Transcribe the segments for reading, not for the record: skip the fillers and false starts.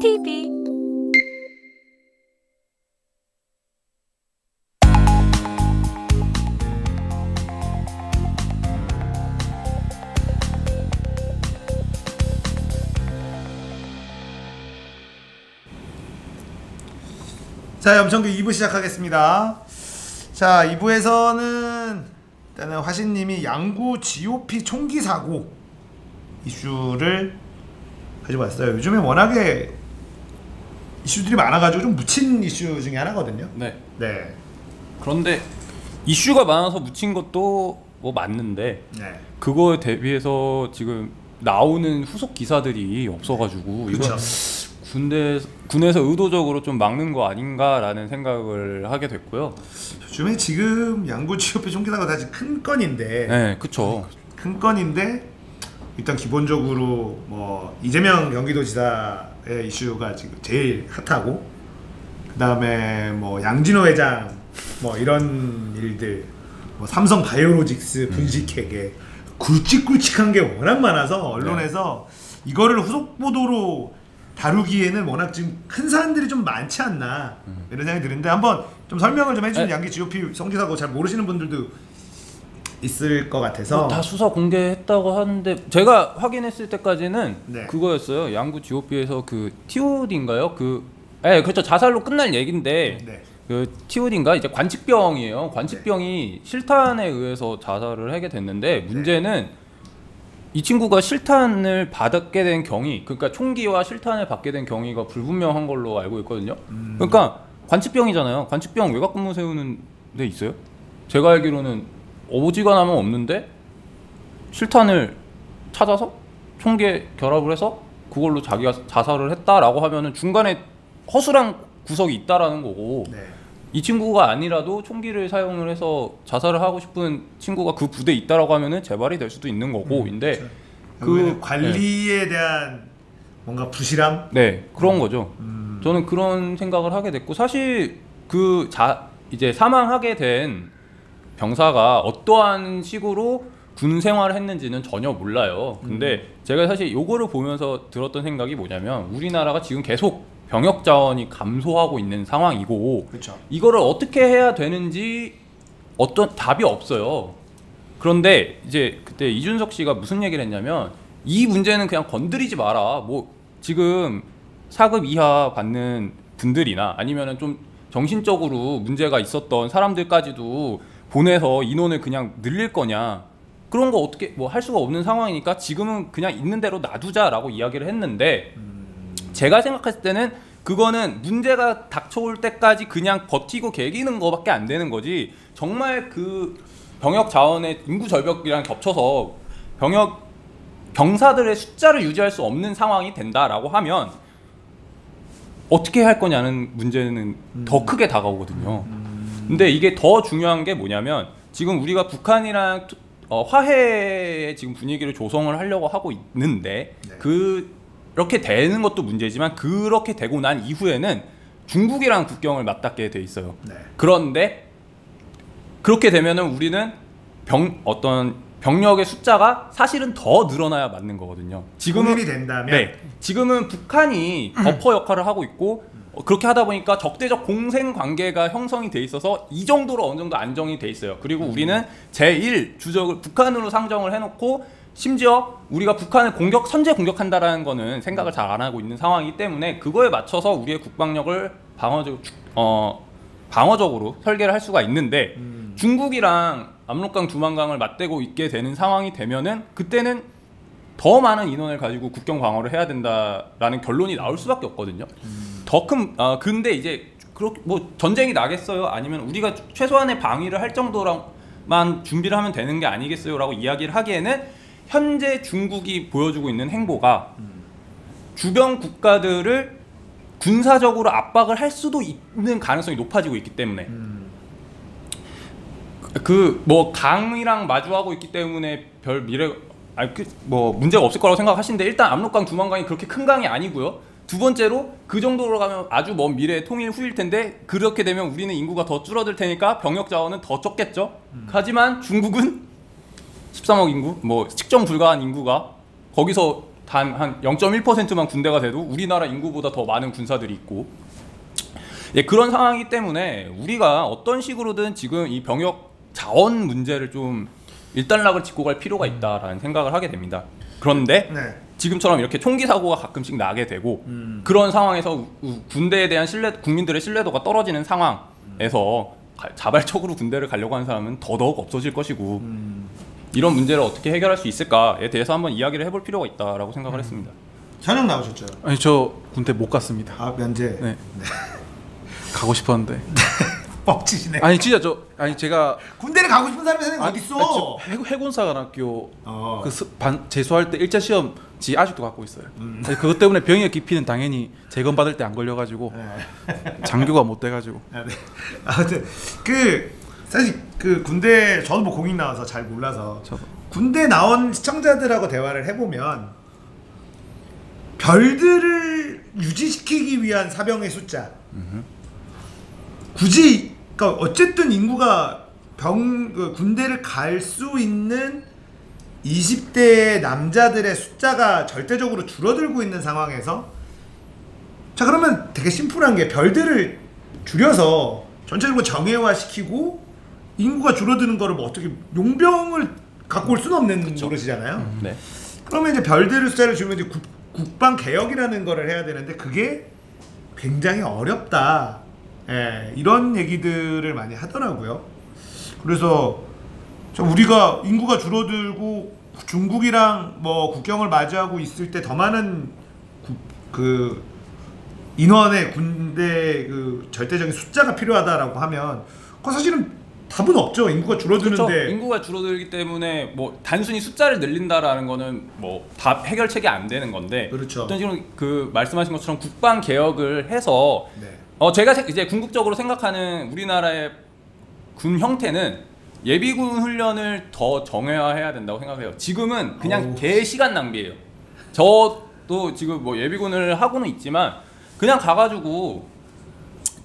TV. 자, 염청규 2부 시작하겠습니다. 자, 2부에서는 일단은 화신님이 양구 GOP 총기 사고 이슈를 가지고 왔어요. 요즘에 워낙에 이슈들이 많아가지고 좀 묻힌 이슈 중에 하나거든요. 네. 네. 그런데 이슈가 많아서 묻힌 것도 뭐 맞는데 네. 그거에 대비해서 지금 나오는 후속 기사들이 없어가지고 그쵸. 이거 군에서 의도적으로 좀 막는 거 아닌가라는 생각을 하게 됐고요. 요즘에 지금 양구 GOP 총기 사고 사실 큰 건인데. 네, 그쵸. 큰 건인데 일단 기본적으로 뭐 이재명 경기도지사의 이슈가 지금 제일 핫하고, 그 다음에 뭐 양진호 회장 뭐 이런 일들, 뭐 삼성 바이오로직스 분식회계 굵직굵직한 게 워낙 많아서 언론에서 이거를 후속 보도로 다루기에는 워낙 지금 큰 사안들이 좀 많지 않나 이런 생각이 드는데, 한번 좀 설명을 좀 해주면 양기 GOP 총기 사고 잘 모르시는 분들도 있을 것 같아서. 뭐 다 수사 공개했다고 하는데 제가 확인했을 때까지는 네. 그거였어요. 양구 GOP에서 그 TOD인가요? 그렇죠. 자살로 끝날 얘긴데 네. 그 TOD인가 이제 관측병이에요. 관측병이 실탄에 의해서 자살을 하게 됐는데 문제는 이 친구가 실탄을 받게 된 경위, 그러니까 총기와 실탄을 받게 된 경위가 불분명한 걸로 알고 있거든요. 그러니까 관측병이잖아요. 관측병 외곽 근무 세우는 데 있어요? 제가 알기로는 어지간하면 없는데 실탄을 찾아서 총기에 결합을 해서 그걸로 자기가 자살을 했다라고 하면은 중간에 허술한 구석이 있다라는 거고, 네. 이 친구가 아니라도 총기를 사용을 해서 자살을 하고 싶은 친구가 그 부대에 있다라고 하면은 재발이 될 수도 있는 거고인데 그 관리에 대한 뭔가 부실함? 네, 그런 거죠. 저는 그런 생각을 하게 됐고, 사실 이제 사망하게 된 병사가 어떠한 식으로 군 생활을 했는지는 전혀 몰라요. 근데 제가 사실 요거를 보면서 들었던 생각이 뭐냐면, 우리나라가 지금 계속 병역 자원이 감소하고 있는 상황이고, 그쵸. 이거를 어떻게 해야 되는지 어떤 답이 없어요. 그런데 이제 그때 이준석 씨가 무슨 얘기를 했냐면, 이 문제는 그냥 건드리지 마라. 뭐 지금 4급 이하 받는 분들이나 아니면은 좀 정신적으로 문제가 있었던 사람들까지도 보내서 인원을 그냥 늘릴 거냐, 그런 거 어떻게 뭐 할 수가 없는 상황이니까 지금은 그냥 있는 대로 놔두자라고 이야기를 했는데, 제가 생각했을 때는 그거는 문제가 닥쳐올 때까지 그냥 버티고 개기는 거밖에 안 되는 거지, 정말 그 병역 자원의 인구 절벽이랑 겹쳐서 병사들의 숫자를 유지할 수 없는 상황이 된다라고 하면 어떻게 할 거냐는 문제는 더 크게 다가오거든요. 근데 이게 더 중요한 게 뭐냐면, 지금 우리가 북한이랑 화해의 지금 분위기를 조성을 하려고 하고 있는데, 네. 그렇게 되는 것도 문제지만 그렇게 되고 난 이후에는 중국이랑 국경을 맞닿게 돼 있어요. 네. 그런데 그렇게 되면은 우리는 병력의 숫자가 사실은 더 늘어나야 맞는 거거든요. 통일이 된다면. 네, 지금은 북한이 버퍼 역할을 하고 있고, 그렇게 하다 보니까 적대적 공생 관계가 형성이 돼 있어서 이 정도로 어느 정도 안정이 돼 있어요. 그리고 우리는 제1 주적을 북한으로 상정을 해놓고, 심지어 우리가 북한을 선제 공격한다라는 거는 생각을 잘 안 하고 있는 상황이기 때문에 그거에 맞춰서 우리의 국방력을 방어적으로 설계를 할 수가 있는데, 중국이랑 압록강 두만강을 맞대고 있게 되는 상황이 되면은 그때는 더 많은 인원을 가지고 국경 방어를 해야 된다라는 결론이 나올 수밖에 없거든요. 근데 이제 그렇게 뭐 전쟁이 나겠어요? 아니면 우리가 최소한의 방위를 할 정도로만 준비를 하면 되는 게 아니겠어요?라고 이야기를 하기에는, 현재 중국이 보여주고 있는 행보가 주변 국가들을 군사적으로 압박을 할 수도 있는 가능성이 높아지고 있기 때문에, 뭐 강이랑 마주하고 있기 때문에 별 문제가 없을 거라고 생각하시는데, 일단 압록강 두만강이 그렇게 큰 강이 아니고요. 두 번째로 그 정도로 가면 아주 먼 미래의 통일 후일 텐데, 그렇게 되면 우리는 인구가 더 줄어들 테니까 병력 자원은 더 적겠죠. 하지만 중국은 13억 인구, 뭐 측정 불가한 인구가 거기서 단 한 0.1%만 군대가 돼도 우리나라 인구보다 더 많은 군사들이 있고 예, 그런 상황이기 때문에 우리가 어떤 식으로든 지금 이 병역 자원 문제를 좀 일단락을 짚고 갈 필요가 있다라는 생각을 하게 됩니다. 그런데 네. 지금처럼 이렇게 총기 사고가 가끔씩 나게 되고 그런 상황에서 군대에 대한 국민들의 신뢰도가 떨어지는 상황에서 자발적으로 군대를 가려고 하는 사람은 더더욱 없어질 것이고 이런 문제를 어떻게 해결할 수 있을까에 대해서 한번 이야기를 해볼 필요가 있다라고 생각을 했습니다. 현역 나오셨죠? 아니 저 군대 못 갔습니다. 아 면제. 네. 가고 싶었는데. 뻥치시네. 아니 진짜 제가 군대를 가고 싶은 사람이 세상에 어디 있어? 해군사관학교 재수할 때 1차 시험지 아직도 갖고 있어요. 그것 때문에 병역 기피는 당연히 재검 받을 때 안 걸려가지고 장교가 못 돼가지고. 네. 아무튼 사실 군대 저도 뭐 공익 나와서 잘 몰라서 저도. 군대 나온 시청자들하고 대화를 해보면 별들을 유지시키기 위한 사병의 숫자. 굳이 그러니까 어쨌든 인구가 군대를 갈 수 있는 20대 남자들의 숫자가 절대적으로 줄어들고 있는 상황에서 자 그러면 되게 심플한 게 별들을 줄여서 전체적으로 정예화시키고 인구가 줄어드는 거를 뭐 어떻게 용병을 갖고 올 수는 없는 그쵸. 노릇이잖아요. 네. 그러면 이제 별들을 숫자를 줄이면 이제 국방 개혁이라는 거를 해야 되는데 그게 굉장히 어렵다. 예, 이런 얘기들을 많이 하더라고요. 그래서 우리가 인구가 줄어들고 중국이랑 뭐 국경을 맞이하고 있을 때 더 많은 인원의 군대 절대적인 숫자가 필요하다라고 하면 그거 사실은 답은 없죠. 인구가 줄어드는데. 그렇죠. 인구가 줄어들기 때문에 뭐 단순히 숫자를 늘린다라는 거는 뭐 다 해결책이 안 되는 건데. 그렇죠. 어떤 식으로 말씀하신 것처럼 국방 개혁을 해서 네. 제가 이제 궁극적으로 생각하는 우리나라의 군 형태는 예비군 훈련을 더 정예화해야 된다고 생각해요. 지금은 그냥 개 시간 낭비예요. 저도 지금 뭐 예비군을 하고는 있지만 그냥 가가지고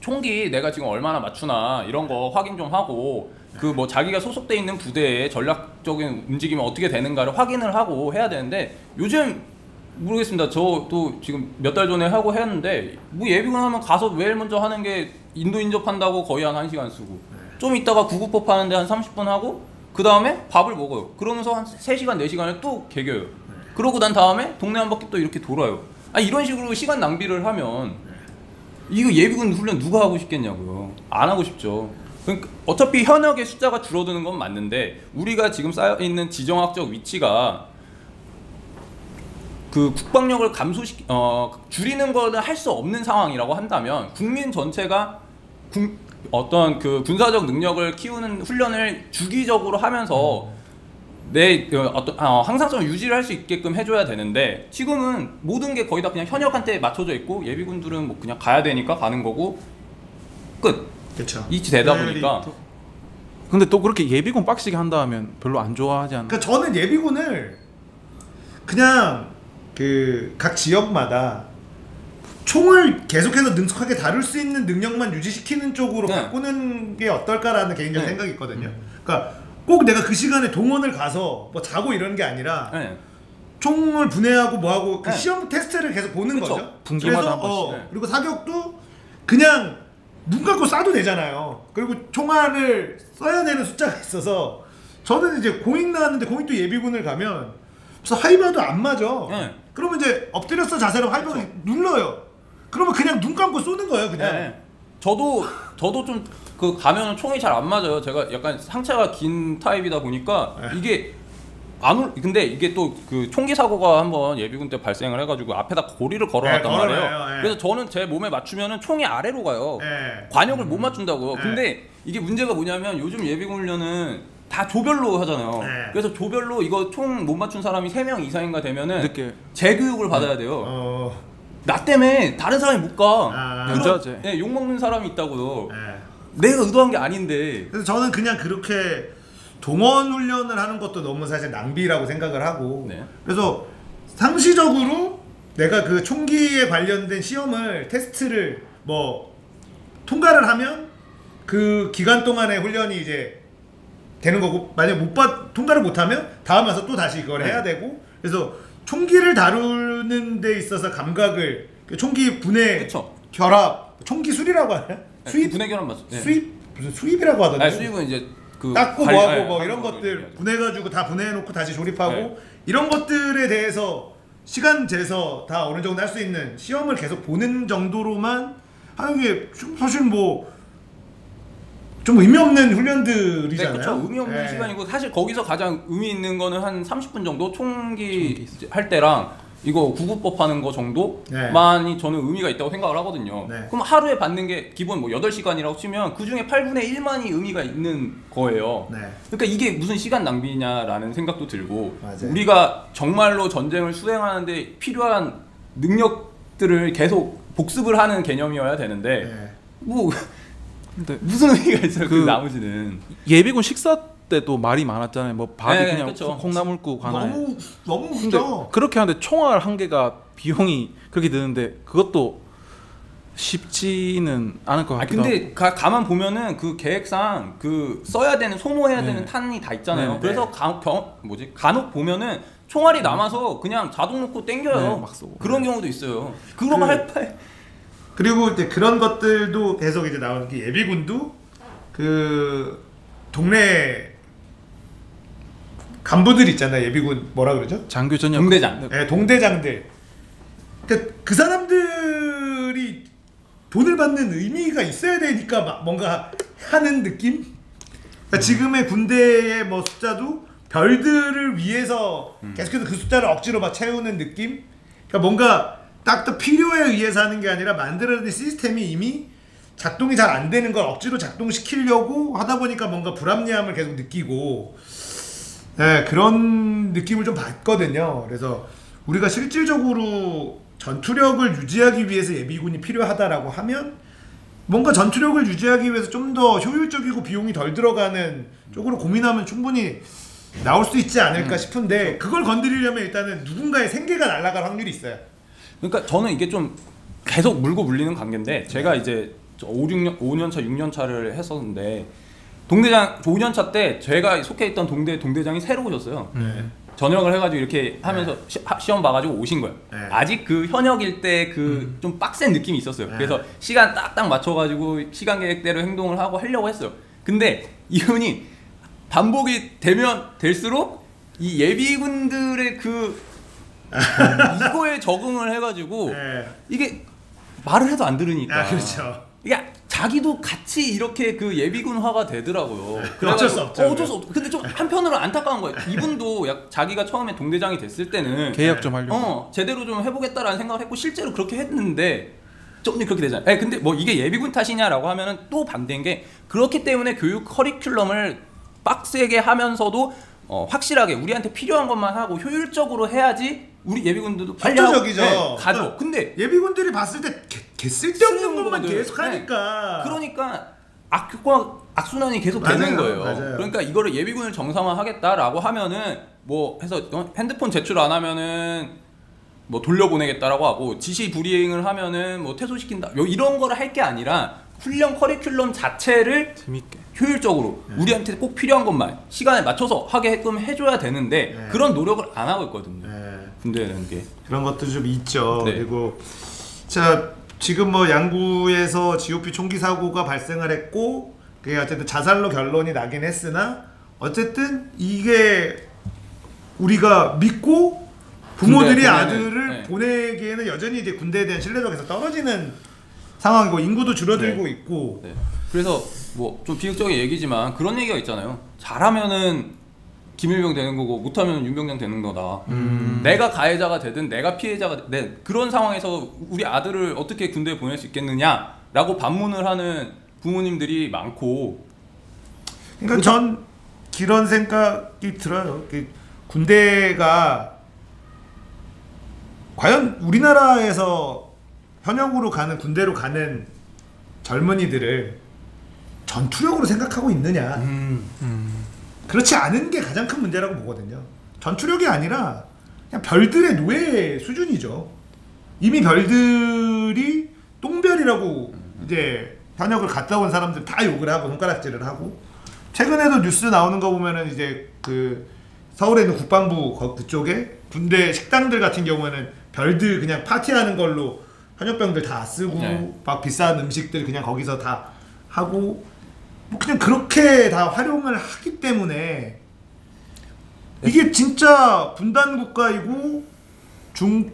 총기 내가 지금 얼마나 맞추나 이런 거 확인 좀 하고 뭐 자기가 소속돼 있는 부대의 전략적인 움직임이 어떻게 되는가를 확인을 하고 해야 되는데 요즘 모르겠습니다. 저도 지금 몇 달 전에 하고 했는데 뭐 예비군 하면 가서 제일 먼저 하는 게 인도 인접한다고 거의 한 1시간 쓰고 좀 있다가 구급법 하는데 한 30분 하고 그 다음에 밥을 먹어요. 그러면서 한 3시간 4시간을 또 개겨요. 그러고 난 다음에 동네 한 바퀴 또 이렇게 돌아요. 이런 식으로 시간 낭비를 하면 이거 예비군 훈련 누가 하고 싶겠냐고요. 안 하고 싶죠. 그러니까 어차피 현역의 숫자가 줄어드는 건 맞는데 우리가 지금 쌓여있는 지정학적 위치가 국방력을 줄이는 거는 할 수 없는 상황이라고 한다면 국민 전체가 어떤 군사적 능력을 키우는 훈련을 주기적으로 하면서 내 어떤 항상성을 유지를 할 수 있게끔 해줘야 되는데 지금은 모든 게 거의 다 그냥 현역한테 맞춰져 있고 예비군들은 뭐 그냥 가야 되니까 가는 거고 끝. 그렇죠. 이치 되다 보니까. 근데 또 그렇게 예비군 빡시게 한다 하면 별로 안 좋아하지 않나? 그러니까 저는 예비군을 그냥 각 지역마다 총을 계속해서 능숙하게 다룰 수 있는 능력만 유지시키는 쪽으로 네. 바꾸는 게 어떨까라는 개인적인 생각이 있거든요. 그러니까 꼭 내가 그 시간에 동원을 가서 뭐 자고 이러는 게 아니라 총을 분해하고 뭐하고 그 시험 테스트를 계속 보는 그쵸. 거죠. 분기마다 한 번씩. 그리고 사격도 그냥 눈 감고 쏴도 되잖아요. 그리고 총알을 써야 되는 숫자가 있어서 저는 이제 공익 나왔는데 공익도 예비군을 가면 그래서 하이바도 안 맞아. 그러면 이제 엎드려서 자세로 하이바를 눌러요. 그러면 그냥 눈 감고 쏘는 거예요, 그냥. 저도 좀 가면은 총이 잘 안 맞아요. 제가 약간 상체가 긴 타입이다 보니까 이게 근데 이게 또 총기 사고가 한번 예비군 때 발생을 해가지고 앞에다 고리를 걸어놨단 말이에요. 그래서 저는 제 몸에 맞추면은 총이 아래로 가요. 관역을 못 맞춘다고요. 근데 이게 문제가 뭐냐면 요즘 예비군 훈련은 다 조별로 하잖아요. 그래서 조별로 이거 총 못 맞춘 사람이 3명 이상인가 되면은 재교육을 받아야 돼요. 나 때문에 다른 사람이 못 가. 욕 먹는 사람이 있다고요. 내가 의도한 게 아닌데. 그래서 저는 그냥 그렇게 동원 훈련을 하는 것도 너무 사실 낭비라고 생각을 하고 그래서 상시적으로 내가 총기에 관련된 시험을 테스트를 뭐 통과를 하면 그 기간 동안의 훈련이 이제 되는 거고 만약 통과를 못하면 다음 와서 또 다시 그걸 해야 되고 그래서 총기를 다루는 데 있어서 감각을 총기 분해 그쵸. 결합 총기 수리라고 하나? 수입 분해 결합 맞죠? 수입 무슨 수입이라고 하던데. 아니, 수입은 이제 그 닦고 관리- 뭐하고 네, 뭐 하는 이런 거 것들 얘기하죠. 분해가지고 다 분해해놓고 다시 조립하고 네. 이런 것들에 대해서 시간 재서 다 어느 정도 할 수 있는 시험을 계속 보는 정도로만 하는 게 사실 뭐 좀 의미 없는 훈련들이잖아요. 네, 그렇죠. 의미 없는 네. 시간이고 사실 거기서 가장 의미 있는 거는 한 30분 정도 총기 할 때랑 이거 구급법 하는 거 정도만이 저는 의미가 있다고 생각을 하거든요. 네. 그럼 하루에 받는 게 기본 뭐 8시간이라고 치면 그중에 8분의 1만이 의미가 있는 거예요. 네. 그러니까 이게 무슨 시간 낭비냐라는 생각도 들고 맞아요. 우리가 정말로 전쟁을 수행하는데 필요한 능력들을 계속 복습을 하는 개념이어야 되는데 네. 뭐 근데 무슨 의미가 있어요? 그 그 나머지는 예비군 식사 때도 말이 많았잖아요. 뭐 밥이 네, 그냥 그쵸. 콩나물국 하나에. 너무 근데 웃겨. 그렇게 하는데 총알 한 개가 비용이 그렇게 드는데 그것도 쉽지는 않을 것 아 같기도 하고. 근데 가만 보면은 그 계획상 그 써야 되는 소모해야 네. 되는 탄이 다 있잖아요. 네. 그래서 간혹 보면은 총알이 남아서 그냥 자동 놓고 땡겨요. 네, 막 쏘고. 그런 경우도 있어요. 그거만 할 바에 그리고 이제 그런 것들도 계속 이제 나오는 게 예비군도 그 동네 간부들 있잖아요. 예비군 뭐라 그러죠? 장교 전역 동대장. 네, 동대장들. 그러니까 그 사람들이 돈을 받는 의미가 있어야 되니까 막 뭔가 하는 느낌? 그러니까 지금의 군대의 뭐 숫자도 별들을 위해서 계속해서 그 숫자를 억지로 막 채우는 느낌? 그러니까 뭔가 딱 또 필요에 의해서 하는 게 아니라 만들어진 시스템이 이미 작동이 잘 안 되는 걸 억지로 작동시키려고 하다 보니까 뭔가 불합리함을 계속 느끼고 네, 그런 느낌을 좀 받거든요. 그래서 우리가 실질적으로 전투력을 유지하기 위해서 예비군이 필요하다라고 하면 뭔가 전투력을 유지하기 위해서 좀 더 효율적이고 비용이 덜 들어가는 쪽으로 고민하면 충분히 나올 수 있지 않을까 싶은데 그걸 건드리려면 일단은 누군가의 생계가 날아갈 확률이 있어요. 그러니까 저는 이게 좀 계속 물고 물리는 관계인데 제가 이제 5년 차, 6년 차를 했었는데 동대장 5년 차 때 제가 속해 있던 동대장이 새로 오셨어요. 전역을 해가지고 이렇게 하면서 시험 봐가지고 오신 거예요. 네. 아직 그 현역일 때 그 좀 빡센 느낌이 있었어요. 그래서 시간 딱딱 맞춰가지고 시간 계획대로 행동을 하려고 했어요. 근데 이분이 반복이 되면 될수록 이 예비군들의 그 이거에 적응을 해가지고 네. 이게 말을 해도 안 들으니까. 아, 그렇죠. 이게 자기도 같이 이렇게 그 예비군화가 되더라고요. 어쩔 수 없죠. 어쩔 수 없. 근데 좀 한편으로 안타까운 거예요. 이분도 자기가 처음에 동대장이 됐을 때는 계약 좀 하려고. 제대로 좀 해보겠다라는 생각을 했고 실제로 그렇게 했는데 좀 그렇게 되잖아요. 근데 뭐 이게 예비군 탓이냐라고 하면은 또 반대인 게 그렇기 때문에 교육 커리큘럼을 빡세게 하면서도 확실하게 우리한테 필요한 것만 하고 효율적으로 해야지 우리 예비군들도 빨리 협조적이죠. 하고, 네, 가죠. 근데 예비군들이 봤을 때 개 쓸데없는 쓸데없는 것만 거거든. 계속 하니까. 그러니까 악순환이 계속 맞아요, 되는 거예요. 맞아요. 그러니까 이거를 예비군을 정상화하겠다라고 하면은 뭐 해서 핸드폰 제출 안 하면은 뭐 돌려보내겠다라고 하고 지시 불이행을 하면은 뭐 퇴소시킨다. 이런 거를 할 게 아니라 훈련 커리큘럼 자체를 재밌게. 효율적으로 우리한테 꼭 필요한 것만 시간에 맞춰서 하게끔 해줘야 되는데 네. 그런 노력을 안 하고 있거든요. 네. 군대라는 게. 그런 것도 좀 있죠. 네. 그리고 자 지금 뭐 양구에서 GOP 총기 사고가 발생을 했고 그게 어쨌든 자살로 결론이 나긴 했으나 어쨌든 이게 우리가 믿고 부모들이 군대 보내는, 아들을 네. 보내기에는 여전히 이제 군대에 대한 신뢰도가 계속 떨어지는 상황이고 인구도 줄어들고 네. 있고 네. 그래서 뭐 좀 비극적인 얘기지만 그런 얘기가 있잖아요. 잘하면은 김일병 되는 거고 못하면 윤병장 되는 거다. 내가 가해자가 되든 내가 피해자가 그런 상황에서 우리 아들을 어떻게 군대에 보낼 수 있겠느냐라고 반문을 하는 부모님들이 많고. 그러니까 전 그런 생각이 들어요. 군대가 과연 우리나라에서 현역으로 가는 군대로 가는 젊은이들을 전투력으로 생각하고 있느냐. 그렇지 않은 게 가장 큰 문제라고 보거든요. 전투력이 아니라 그냥 별들의 노예 수준이죠. 이미 별들이 똥별이라고 이제 현역을 갔다 온 사람들 다 욕을 하고 손가락질을 하고 최근에도 뉴스 나오는 거 보면은 이제 그 서울에 있는 국방부 그쪽에 군대 식당들 같은 경우에는 별들 그냥 파티하는 걸로 현역병들 다 쓰고 네. 막 비싼 음식들 그냥 거기서 다 하고 뭐 그냥 그렇게 다 활용을 하기 때문에 이게 진짜 분단 국가이고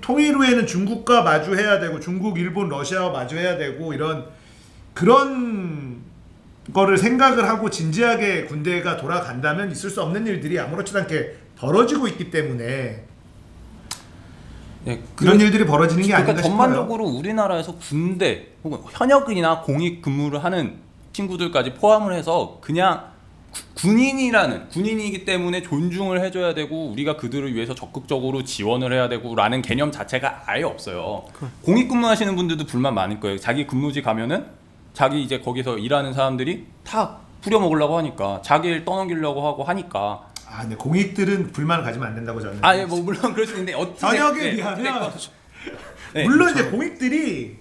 통일 후에는 중국과 마주해야 되고 중국, 일본, 러시아와 마주해야 되고 이런 그런 거를 생각을 하고 진지하게 군대가 돌아간다면 있을 수 없는 일들이 아무렇지도 않게 벌어지고 있기 때문에 네, 그런 일들이 벌어지는 게 그러니까 아닌가 싶어요. 전반적으로 우리나라에서 군대 혹은 현역이나 공익 근무를 하는 친구들까지 포함을 해서 그냥 군인이기 때문에 존중을 해줘야 되고 우리가 그들을 위해서 적극적으로 지원을 해야 되고 라는 개념 자체가 아예 없어요. 공익 근무하시는 분들도 불만 많을 거예요. 자기 근무지 가면은 자기 이제 거기서 일하는 사람들이 다 부려먹으려고 하니까 자기 일 떠넘기려고 하고 하니까. 아, 근데 공익들은 불만을 가지면 안 된다고 저는. 아, 예, 뭐 물론 그럴 수 있는데 현역에 비하면 물론 이제 공익들이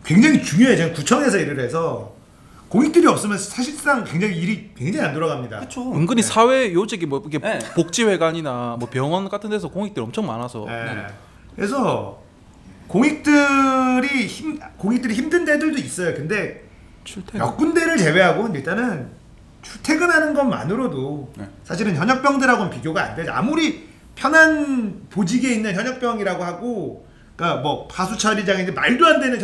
굉장히 중요해요. 제가 구청에서 일을 해서 공익들이 없으면 사실상 굉장히 일이 굉장히 안 돌아갑니다. 그렇죠. 은근히 네. 사회 요직이 뭐 이게 네. 복지회관이나 뭐 병원 같은 데서 공익들이 엄청 많아서 네. 그래서 공익들이 힘든 데들도 있어요. 근데 출퇴근 몇 군데를 제외하고 일단은 출퇴근하는 것만으로도 네. 사실은 현역병들하고는 비교가 안 되죠. 아무리 편한 보직에 있는 현역병이라고 하고, 그러니까 뭐 파수처리장인데 말도 안 되는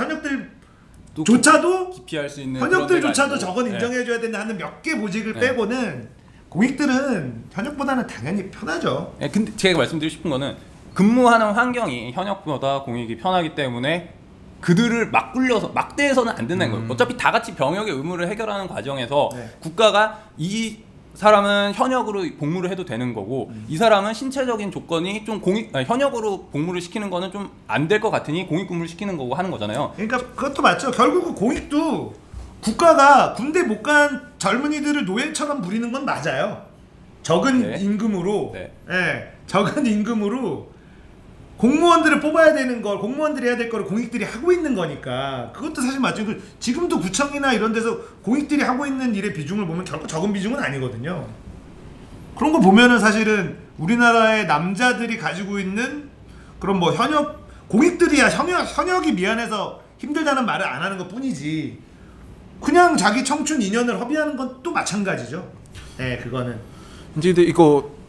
현역들조차도 기피할 수 있는 현역들조차도 그런 데가 저건 아니고. 인정해줘야 된다 하는 몇 개 보직을 네. 빼고는 공익들은 현역보다는 당연히 편하죠. 네, 근데 제가 말씀드리고 싶은 거는 근무하는 환경이 현역보다 공익이 편하기 때문에 그들을 막 굴려서 막대해서는 안 된다는 거예요. 어차피 다 같이 병역의 의무를 해결하는 과정에서 네. 국가가 이 사람은 현역으로 복무를 해도 되는 거고 이 사람은 신체적인 조건이 좀 현역으로 복무를 시키는 거는 좀 안 될 것 같으니 공익 근무를 시키는 거고 하는 거잖아요. 그러니까 그것도 맞죠. 결국은 공익도 국가가 군대 못 간 젊은이들을 노예처럼 부리는 건 맞아요. 적은 네. 임금으로, 네. 예, 적은 임금으로 공무원들을 뽑아야 되는 걸, 공무원들이 해야 될 거를 공익들이 하고 있는 거니까 그것도 사실 맞죠. 지금도 구청이나 이런 데서 공익들이 하고 있는 일의 비중을 보면 결코 적은 비중은 아니거든요. 그런 거 보면은 사실은 우리나라의 남자들이 가지고 있는 그런 뭐 공익들이야 현역이 미안해서 힘들다는 말을 안 하는 것 뿐이지 그냥 자기 청춘 인연을 허비하는 건 또 마찬가지죠. 네, 그거는. 이제 근데 이거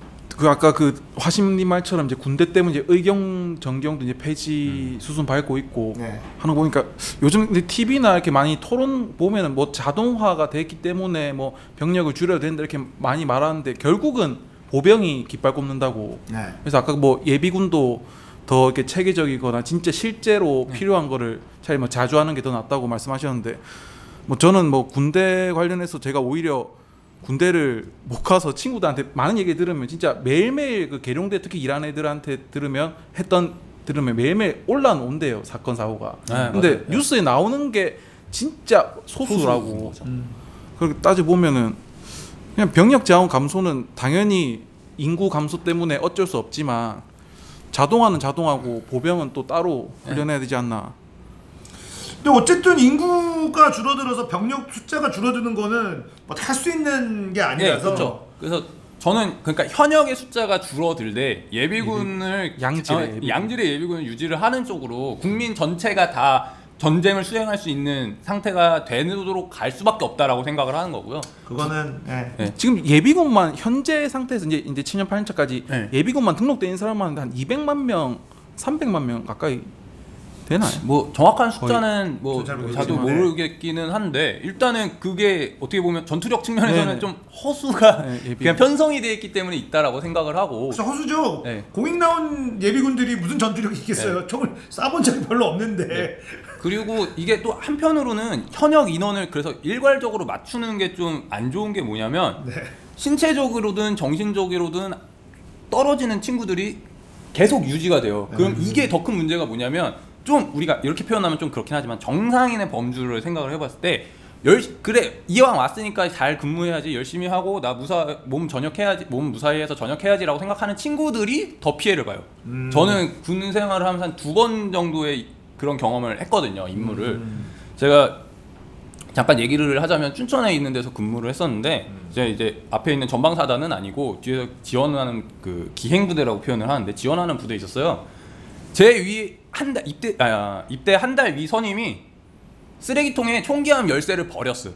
아까 그 화심님 말처럼 이제 군대 때문에 이제 의경 전경도 이제 폐지 수순 밟고 있고 네. 하는 거 보니까 요즘 근데 TV나 이렇게 많이 토론 보면은 뭐 자동화가 됐기 때문에 뭐 병력을 줄여야 된다 이렇게 많이 말하는데 결국은 보병이 깃발 꼽는다고. 네. 그래서 아까 뭐 예비군도 더 이렇게 체계적이거나 진짜 실제로 필요한 거를 차라리 뭐 자주 하는 게 더 낫다고 말씀하셨는데 뭐 저는 뭐 군대 관련해서 제가 오히려 군대를 못 가서 친구들한테 많은 얘기 들으면 진짜 매일매일 그 계룡대 특히 일하는 애들한테 들으면 매일매일 올라온대요 사건 사고가. 네, 근데 맞아요. 뉴스에 나오는 게 진짜 소수라고. 그렇게 따져 보면은 그냥 병력 자원 감소는 당연히 인구 감소 때문에 어쩔 수 없지만 자동화는 자동화고 보병은 또 따로 훈련해야 되지 않나. 근데 어쨌든 인구가 줄어들어서 병력 숫자가 줄어드는 거는 뭐 할 수 있는 게 아니라서. 그렇죠. 그래서 저는 그러니까 현역의 숫자가 줄어들되 예비군을 양질의 예비군을 유지를 하는 쪽으로 국민 전체가 다 전쟁을 수행할 수 있는 상태가 되도록 갈 수밖에 없다라고 생각을 하는 거고요. 그거는 네. 지금 예비군만 현재 상태에서 이제 7년 8년차까지 네. 예비군만 등록돼 있는 사람만 한 200만 명, 300만 명 가까이 되나요? 뭐 정확한 숫자는 뭐 잘 저도 모르겠지만, 모르겠기는 한데 일단은 그게 어떻게 보면 전투력 측면에서는 네네. 좀 허수가 네, 그냥 편성이 되어 있기 때문에 있다라고 생각을 하고. 그래서 허수죠. 네. 공익 나온 예비군들이 무슨 전투력이 있겠어요. 총을 쏴본 적이 별로 없는데. 네. 그리고 이게 또 한편으로는 현역 인원을 그래서 일괄적으로 맞추는 게 좀 안 좋은 게 뭐냐면 네. 신체적으로든 정신적으로든 떨어지는 친구들이 계속 유지가 돼요. 그럼 이게 더 큰 문제가 뭐냐면 좀 우리가 이렇게 표현하면 좀 그렇긴 하지만 정상인의 범주를 생각을 해봤을 때 그래 이왕 왔으니까 잘 근무해야지 열심히 하고 나 몸 무사히해서 전역해야지라고 생각하는 친구들이 더 피해를 봐요. 저는 군 생활을 하면서 한 2번 정도의 그런 경험을 했거든요. 임무를 제가 잠깐 얘기를 하자면 춘천에 있는 데서 근무를 했었는데 이제 앞에 있는 전방사단은 아니고 뒤에서 지원하는 그 기행부대라고 표현을 하는데 지원하는 부대에 있었어요. 제 위 입대 한 달 위 선임이 쓰레기통에 총기함 열쇠를 버렸어요.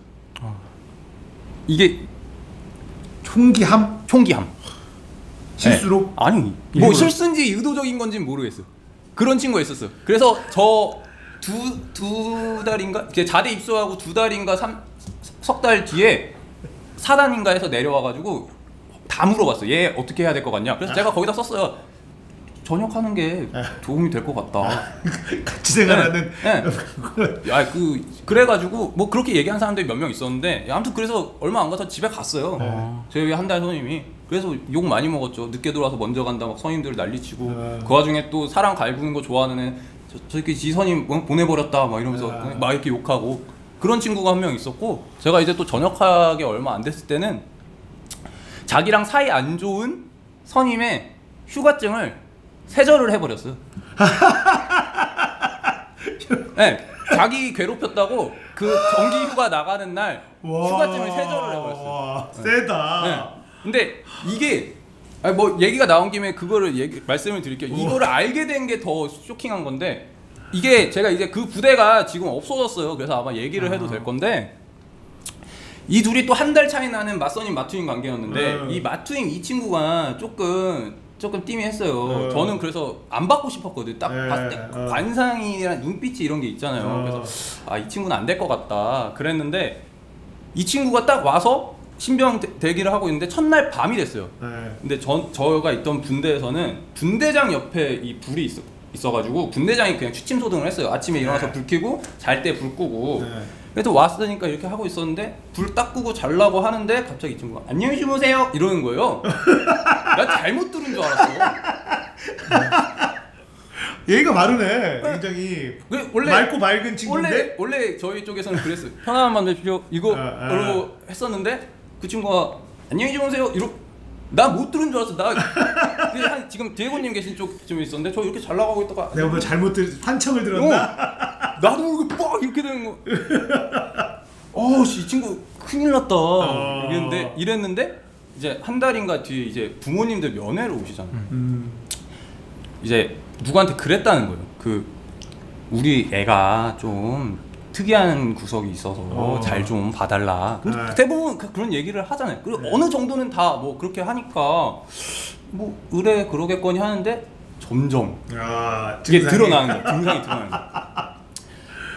이게 총기함? 총기함. 실수로? 네. 아니 뭐 일부러? 실수인지 의도적인 건지는 모르겠어. 그런 친구가 있었어요. 그래서 저 두 달인가 자대 입소하고 2달인가 석 달 뒤에 사단인가에서 내려와가지고 다 물어봤어. 얘 어떻게 해야 될 것 같냐. 그래서 제가 거기다 썼어요. 전역하는 게 도움이 될 것 같다. 같이 생활하는. 네. 야, 그래가지고 뭐 그렇게 얘기한 사람들이 몇 명 있었는데 아무튼 그래서 얼마 안 가서 집에 갔어요. 저희 한 달 선임이. 그래서 욕 많이 먹었죠. 늦게 들어와서 먼저 간다 막 선임들 난리치고 그 와중에 또 사람 갈구는 거 좋아하는 애 저렇게 지 선임 보내버렸다 막 이러면서 막 이렇게 욕하고 그런 친구가 한 명 있었고 제가 이제 또 전역하기 얼마 안 됐을 때는 자기랑 사이 안 좋은 선임의 휴가증을 세절을 해버렸어요. 네, 자기 괴롭혔다고 그 정기 휴가 나가는 날 휴가증을 세절을 해버렸어요. 와, 세다. 네. 근데 이게 뭐 얘기가 나온 김에 그거를 말씀을 드릴게요. 이거를 알게 된 게 더 쇼킹한 건데 이게 제가 이제 그 부대가 지금 없어졌어요. 그래서 아마 얘기를 해도 될 건데 이 둘이 또 한 달 차이 나는 맞선임 마투임 관계였는데 이 마투임 이 친구가 조금 띠미했어요. 저는 그래서 안 받고 싶었거든. 딱 봤을 때 관상이랑 눈빛이 이런 게 있잖아요. 그래서 이 친구는 안 될 것 같다 그랬는데 이 친구가 딱 와서 신병 대기를 하고 있는데 첫날 밤이 됐어요. 근데 저가 있던 분대에서는 분대장 옆에 이 불이 있어가지고 분대장이 그냥 취침 소등을 했어요. 아침에 일어나서 불 켜고 잘 때 불 끄고. 그래서 왔으니까 이렇게 하고 있었는데 불 딱 끄고 자려고 하는데 갑자기 이 친구가 안녕히 주무세요 이러는 거예요. 나 잘못 들은 줄 알았어. 얘가 바르네. 굉장히 원래 맑고 밝은 친구인데 원래 저희 쪽에서는 그랬어요. 편안한 밤 되십시오 이거로 했었는데 그 친구가 안녕히 주무세요 나 못 들은 줄 알았어. 나 지금 디에고님 계신 쪽쯤에 있었는데 저 이렇게 잘 나가고 있다가 내가 뭐 잘못 환청을 들었나? 나도 모르게 빡 이렇게 되는 거. 이 친구 큰일 났다. 이랬는데 이제 한 달인가 뒤에 이제 부모님들 면회로 오시잖아요. 이제 누구한테 그랬다는 거예요. 우리 애가 좀 특이한 구석이 있어서 잘 좀 봐달라. 대부분 그런 얘기를 하잖아요. 그리고 어느 정도는 다 뭐 그렇게 하니까 뭐 의뢰 그러겠거니 하는데 점점 이게 드러나는 거야. 증상이 드러나는 거야.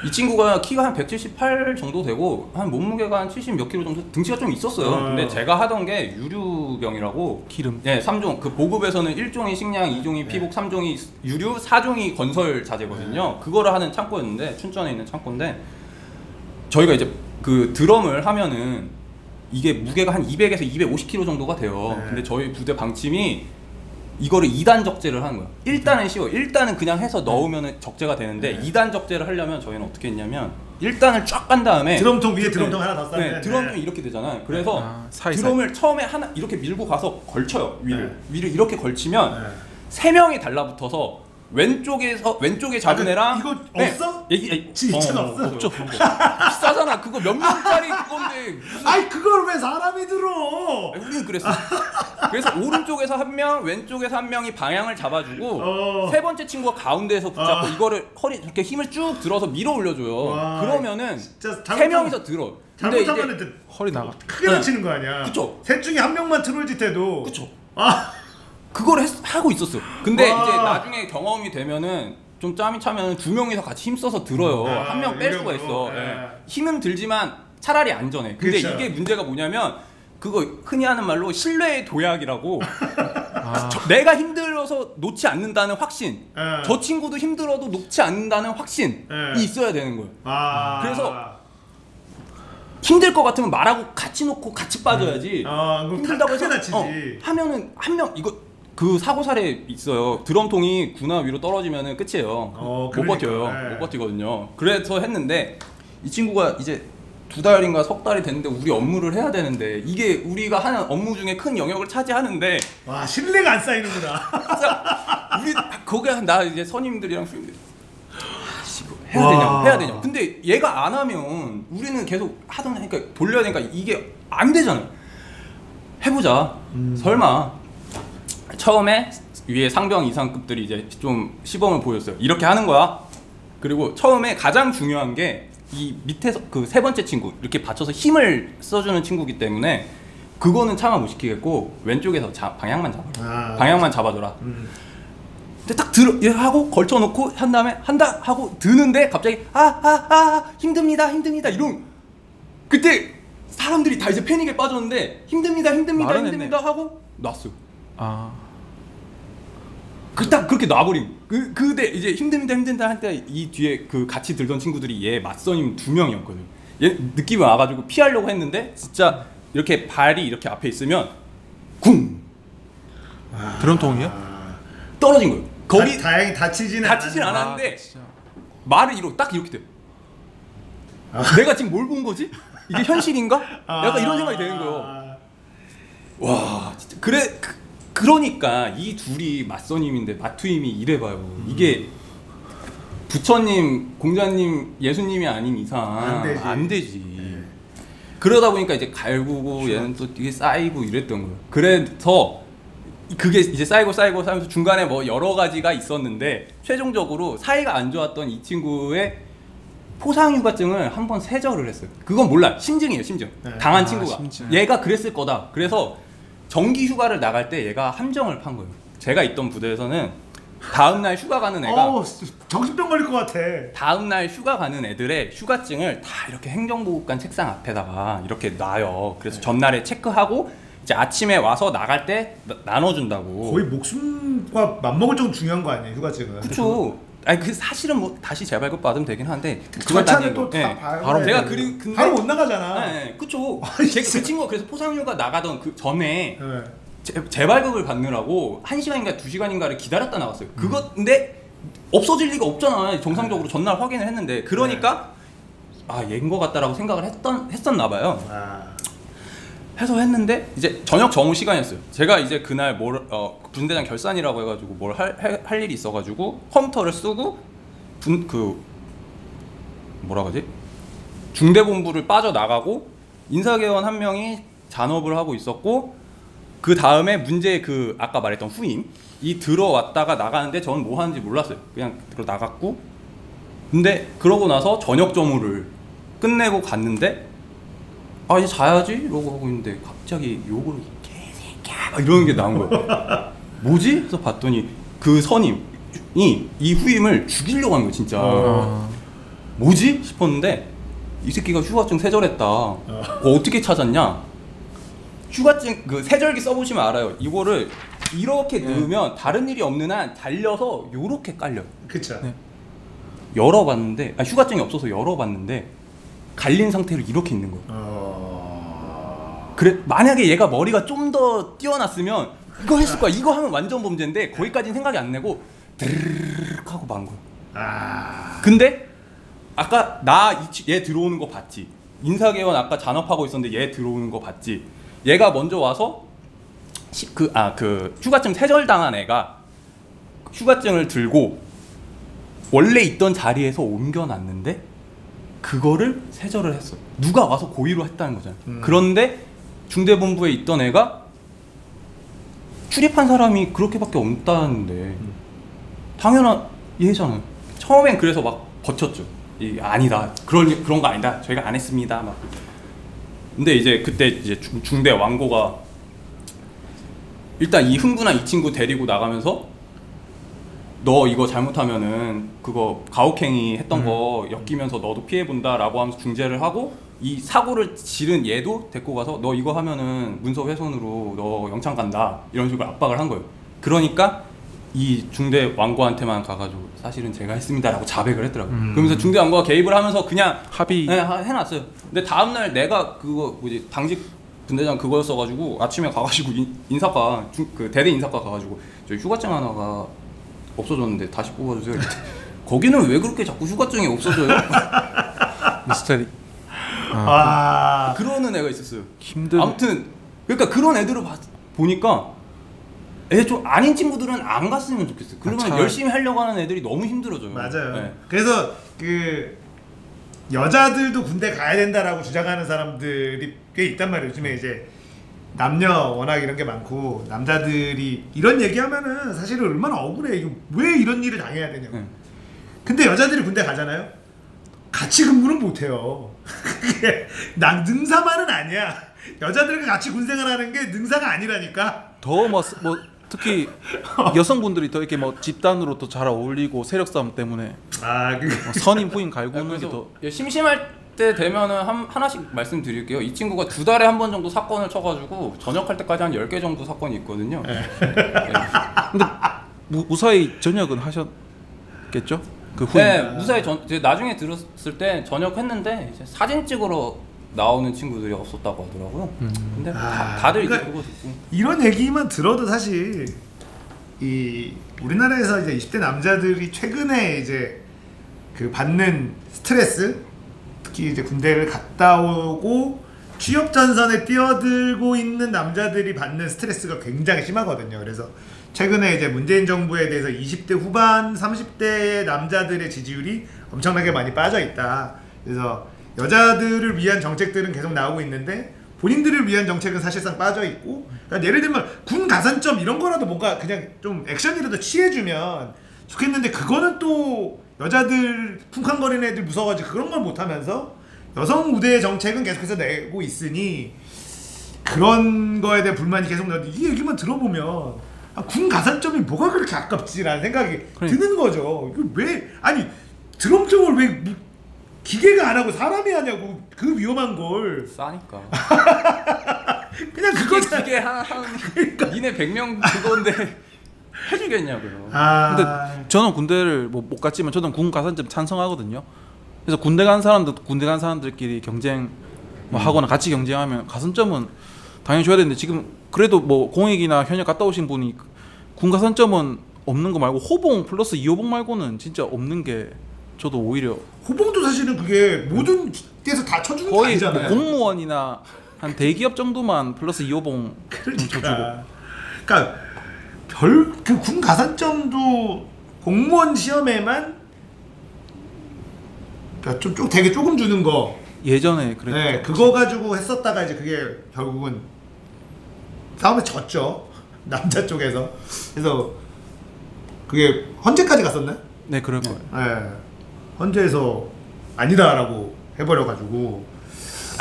이 친구가 키가 한 178 정도 되고 한 몸무게가 한 70 몇 킬로 정도 등치가 좀 있었어요. 근데 제가 하던 게 유류병이라고 기름. 네, 3종. 그 보급에서는 1종이 식량, 2종이 피복, 3종이 유류, 4종이 건설 자재거든요. 그거를 하는 창고였는데 춘천에 있는 창고인데 저희가 이제 그 드럼을 하면은 이게 무게가 한 200에서 250kg 정도가 돼요. 근데 저희 부대 방침이 이거를 2단 적재를 하는 거예요. 1단은 쉬워. 1단은 그냥 해서 넣으면 적재가 되는데 2단 적재를 하려면 저희는 어떻게 했냐면 1단을 쫙 깐 다음에 드럼통 위에 드럼통 하나 더 쌓으면 드럼통이 이렇게 되잖아요. 그래서 드럼을 처음에 하나 이렇게 밀고 가서 걸쳐요. 위를 이렇게 걸치면 3명이 달라붙어서 왼쪽에 잡은 애랑 이거 없어? 진짜 없어? 없죠. 비싸잖아. 그거 몇 명짜리 그건데 아이 그걸 왜 사람이 들어? 우리는 그랬어. 그래서 오른쪽에서 한 명, 왼쪽에서 한 명이 방향을 잡아주고 세 번째 친구가 가운데에서 붙잡고 이거를 허리 이렇게 힘을 쭉 들어서 밀어 올려줘요. 그러면은 세 명이서 들어. 근데 잘못하면 허리 나가. 크게 다치는 거 아니야? 그쵸. 셋 중에 한 명만 트롤짓해도. 그쵸. 그걸 하고 있었어. 근데 이제 나중에 경험이 되면은 좀 짬이 차면 2명이서 같이 힘써서 들어요. 한 명 뺄 수가 있어. 힘은 들지만 차라리 안전해. 근데 그쵸. 이게 문제가 뭐냐면 그거 흔히 하는 말로 신뢰의 도약이라고 내가 힘들어서 놓지 않는다는 확신, 저 친구도 힘들어도 놓지 않는다는 확신이 있어야 되는 거예요. 그래서 힘들 것 같으면 말하고 같이 놓고 같이 빠져야지. 힘들다고 해서 하면은 한 명 이거 그 사고 사례 있어요. 드럼통이 군화 위로 떨어지면은 끝이에요. 못 버텨요. 못 버티거든요. 그래서 했는데 이 친구가 이제 2달인가 석 달이 됐는데 우리 업무를 해야 되는데 이게 우리가 하는 업무 중에 큰 영역을 차지하는데 와 신뢰가 안 쌓이는구나. 우리 거기 나 이제 선임들이랑 해야 되냐고. 근데 얘가 안 하면 우리는 계속 하던 하니까 돌려야 되니까 이게 안 되잖아요. 해보자. 설마. 처음에 위에 상병 이상급들이 이제 좀 시범을 보였어요. 이렇게 하는 거야. 그리고 처음에 가장 중요한 게 이 밑에서 그 세 번째 친구 이렇게 받쳐서 힘을 써주는 친구기 때문에 그거는 차마 못 시키겠고 왼쪽에서 방향만 잡아라. 방향만 잡아줘라. 근데 딱 들어 하고 걸쳐놓고 한 다음에 한다 하고 드는데 갑자기 힘듭니다 이런 그때 사람들이 다 이제 패닉에 빠졌는데 힘듭니다 하고 놨어. 그 딱 그렇게 놔버림. 그때 이제 힘듭니다 할 때 이 뒤에 그 같이 들던 친구들이 얘 맞선임 2명이었거든. 얘 느낌이 와가지고 피하려고 했는데 진짜 이렇게 발이 이렇게 앞에 있으면 쿵 드럼통이요? 떨어진 거예요. 거기 다행히 다치진 않았는데 말을 딱 이렇게 돼. 내가 지금 뭘 본 거지? 이게 현실인가? 약간 이런 생각이 되는 거예요. 와 진짜 그러니까 이 둘이 맞선임인데 맞투임이 이래봐요. 이게 부처님, 공자님, 예수님이 아닌 이상 안 되지. 그러다 보니까 이제 갈구고 얘는 또 이게 쌓이고 이랬던 거예요. 그래서 그게 이제 쌓이고 쌓이면서 중간에 뭐 여러 가지가 있었는데 최종적으로 사이가 안 좋았던 이 친구의 포상휴가증을 한번 세절을 했어요. 그건 몰라. 심증이에요, 심증. 당한 친구가. 심증. 얘가 그랬을 거다. 그래서 정기 휴가를 나갈 때 얘가 함정을 판 거예요. 제가 있던 부대에서는 다음날 휴가 가는 애가 정신병 걸릴 것 같아. 다음날 휴가 가는 애들의 휴가증을 다 이렇게 행정보호관 책상 앞에다가 이렇게 놔요. 그래서 전날에 체크하고 이제 아침에 와서 나갈 때 나눠준다고. 거의 목숨과 맞먹을 정도 중요한 거 아니에요, 휴가증은? 그쵸. 아니 그 사실은 뭐 다시 재발급 받으면 되긴 한데 절차는 또 다 바로 제가 근데 바로 못 나가잖아. 네, 그쵸. 그 친구가 그래서 포상휴가 나가던 그 전에 재발급을 받느라고 1시간인가 2시간인가를 기다렸다 나왔어요. 근데 없어질 리가 없잖아. 정상적으로 전날 확인을 했는데 그러니까 얘인 것 같다라고 생각을 했었나 봐요. 해서 했는데 이제 저녁 정오 시간이었어요. 제가 이제 그날 분대장 결산이라고 해가지고 뭘 할 일이 있어가지고 컴퓨터를 쓰고 뭐라 하지? 중대본부를 빠져나가고 인사개원 한 명이 잔업을 하고 있었고 그 다음에 문제 아까 말했던 후임이 들어왔다가 나가는데 저는 뭐 하는지 몰랐어요. 그냥 들어 나갔고 근데 그러고 나서 저녁 점호를 끝내고 갔는데 이제 자야지? 이러고 하고 있는데 갑자기 욕을 개새끼야 막 이러는 게 나온 거예요. 뭐지? 그래서 봤더니 그 선임이 이 후임을 죽이려고 한 거예요 진짜. 뭐지? 싶었는데 이 새끼가 휴가증 세절했다. 그거 어떻게 찾았냐? 휴가증 세절기 써보시면 알아요. 이거를 이렇게 넣으면 다른 일이 없는 한 달려서 요렇게 깔려요. 그쵸. 열어봤는데 휴가증이 없어서 열어봤는데 갈린 상태로 이렇게 있는 거예요. 그래 만약에 얘가 머리가 좀 더 뛰어났으면 이거 했을 거야. 이거 하면 완전 범죄인데 거기까지는 생각이 안 내고 드르륵 하고 만 거예요. 근데 아까 얘 들어오는 거 봤지? 인사개원 아까 잔업하고 있었는데 얘 들어오는 거 봤지? 얘가 먼저 와서 휴가증 세절당한 애가 휴가증을 들고 원래 있던 자리에서 옮겨놨는데 그거를 세절을 했어. 누가 와서 고의로 했다는 거잖아요. 그런데 중대본부에 있던 애가 출입한 사람이 그렇게밖에 없다는데 당연한 이해잖아요. 처음엔 그래서 막 버텼죠. 아니다. 그런 거 아니다. 저희가 안 했습니다. 막. 근데 이제 그때 이제 중대 왕고가 일단 이 흥분한 이 친구 데리고 나가면서 너 이거 잘못하면은 그거 가혹행위 했던 거 엮이면서 너도 피해본다라고 하면서 중재를 하고 이 사고를 지른 얘도 데리고 가서 너 이거 하면은 문서 훼손으로 너 영창 간다 이런 식으로 압박을 한 거예요. 그러니까 이 중대 왕고한테만 가가지고 사실은 제가 했습니다라고 자백을 했더라고요. 그러면서 중대 왕고가 개입을 하면서 그냥 합의 해놨어요. 근데 다음날 내가 그거 당직 분대장 그거였어가지고 아침에 가가지고 인사과 대대 인사과 가가지고 저 휴가증 하나가 없어졌는데 다시 뽑아주세요. 거기는 왜 그렇게 자꾸 휴가증이 없어져요? 미스터리. 그러는 애가 있었어요. 힘든. 아무튼 그러니까 그런 애들을 보니까 좀 아닌 친구들은 안 갔으면 좋겠어요. 그러면 열심히 하려고 하는 애들이 너무 힘들어져요. 맞아요. 네. 그래서 그 여자들도 군대 가야 된다라고 주장하는 사람들이 꽤 있단 말이에요. 요즘에 이제 남녀 워낙 이런 게 많고 남자들이 이런 얘기하면은 사실은 얼마나 억울해. 이거 왜 이런 일을 당해야 되냐고. 근데 여자들이 군대 가잖아요. 같이 근무는 못 해요. 그게 능사만은 아니야. 여자들과 같이 군생활 하는 게 능사가 아니라니까. 더 뭐 특히 여성분들이 더 이렇게 뭐 집단으로 또 잘 어울리고 세력 싸움 때문에 선임 후임 갈구는 게 더 심심할 때 되면은 하나씩 말씀드릴게요. 이 친구가 2달에 한 번 정도 사건을 쳐가지고 전역할 때까지 한 10개 정도 사건이 있거든요. 네. 근데 무사히 전역은 하셨겠죠? 그 후임. 네, 무사히 이제 나중에 들었을 때 전역했는데 이제 사진 찍으러 나오는 친구들이 없었다고 하더라고요. 근데 다들 이제 그러니까 그거 듣고 이런 얘기만 들어도 사실 이 우리나라에서 이제 20대 남자들이 최근에 이제 그 받는 스트레스, 특히 이제 군대를 갔다 오고 취업 전선에 뛰어들고 있는 남자들이 받는 스트레스가 굉장히 심하거든요. 그래서 최근에 이제 문재인 정부에 대해서 20대 후반, 30대의 남자들의 지지율이 엄청나게 많이 빠져 있다. 그래서 여자들을 위한 정책들은 계속 나오고 있는데 본인들을 위한 정책은 사실상 빠져 있고, 그러니까 예를 들면 군 가산점 이런 거라도 뭔가 그냥 좀 액션이라도 취해주면 좋겠는데 그거는 또 여자들 쿵쾅거리는 애들 무서워가지고 그런 걸 못하면서 여성 우대 정책은 계속해서 내고 있으니 그런 거에 대한 불만이 계속 나는데 이 얘기만 들어보면 군 가산점이 뭐가 그렇게 아깝지라는 생각이 드는 거죠. 이거 왜 아니 드럼통을 왜 기계가 안 하고 사람이 하냐고. 그 위험한 걸 싸니까 그냥 그거 기계 하는 그러니까. 니네 100명 그건데 해주겠냐고요. 근데 저는 군대를 뭐 못 갔지만 저는 군 가산점 찬성하거든요. 그래서 군대 간 사람들끼리 경쟁 뭐 하거나 같이 경쟁하면 가산점은 당연히 줘야 되는데 지금 그래도 뭐 공익이나 현역 갔다 오신 분이 군 가산점은 없는 거 말고 호봉 플러스 2호봉 말고는 진짜 없는 게 저도 오히려 호봉도 사실은 그게 모든 데서 다 쳐주는 거 거의 아니잖아요. 뭐 공무원이나 한 대기업 정도만 플러스 2호봉 그러니까 별 그 군 가산점도 공무원 시험에만 그러니까 좀 되게 조금 주는 거. 예전에 그랬죠. 네, 그거 가지고 했었다가 이제 그게 결국은 싸움에 졌죠. 남자 쪽에서. 그래서 그게 헌재까지 갔었나요? 네, 그럴 거예요. 네. 헌재에서 아니다라고 해버려가지고.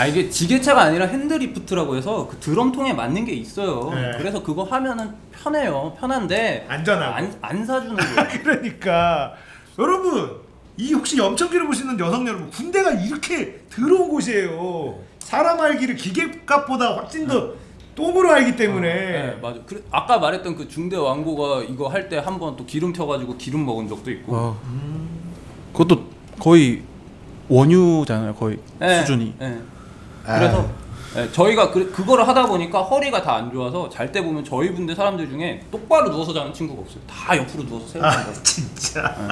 이게 지게차가 아니라 핸드리프트라고 해서 그 드럼통에 맞는 게 있어요. 네. 그래서 그거 하면은 편해요. 편한데 안전하고. 안 사주는 거예요. 그러니까 여러분 이 혹시 염청기를 보시는 여성 여러분, 군대가 이렇게 더러운 곳이에요. 사람 알기를 기계값보다 훨씬 더 똥으로 알기 때문에. 네, 맞아. 아까 말했던 그 중대 왕고가 이거 할 때 한 번 또 기름 튀어가지고 기름 먹은 적도 있고. 그것도 거의 원유잖아요, 거의 네, 수준이. 네. 그래서 네, 저희가 그거를 하다 보니까 허리가 다 안 좋아서 잘 때 보면 저희 분대 사람들 중에 똑바로 누워서 자는 친구가 없어요. 다 옆으로 누워서 새고 잔다. 진짜. 네.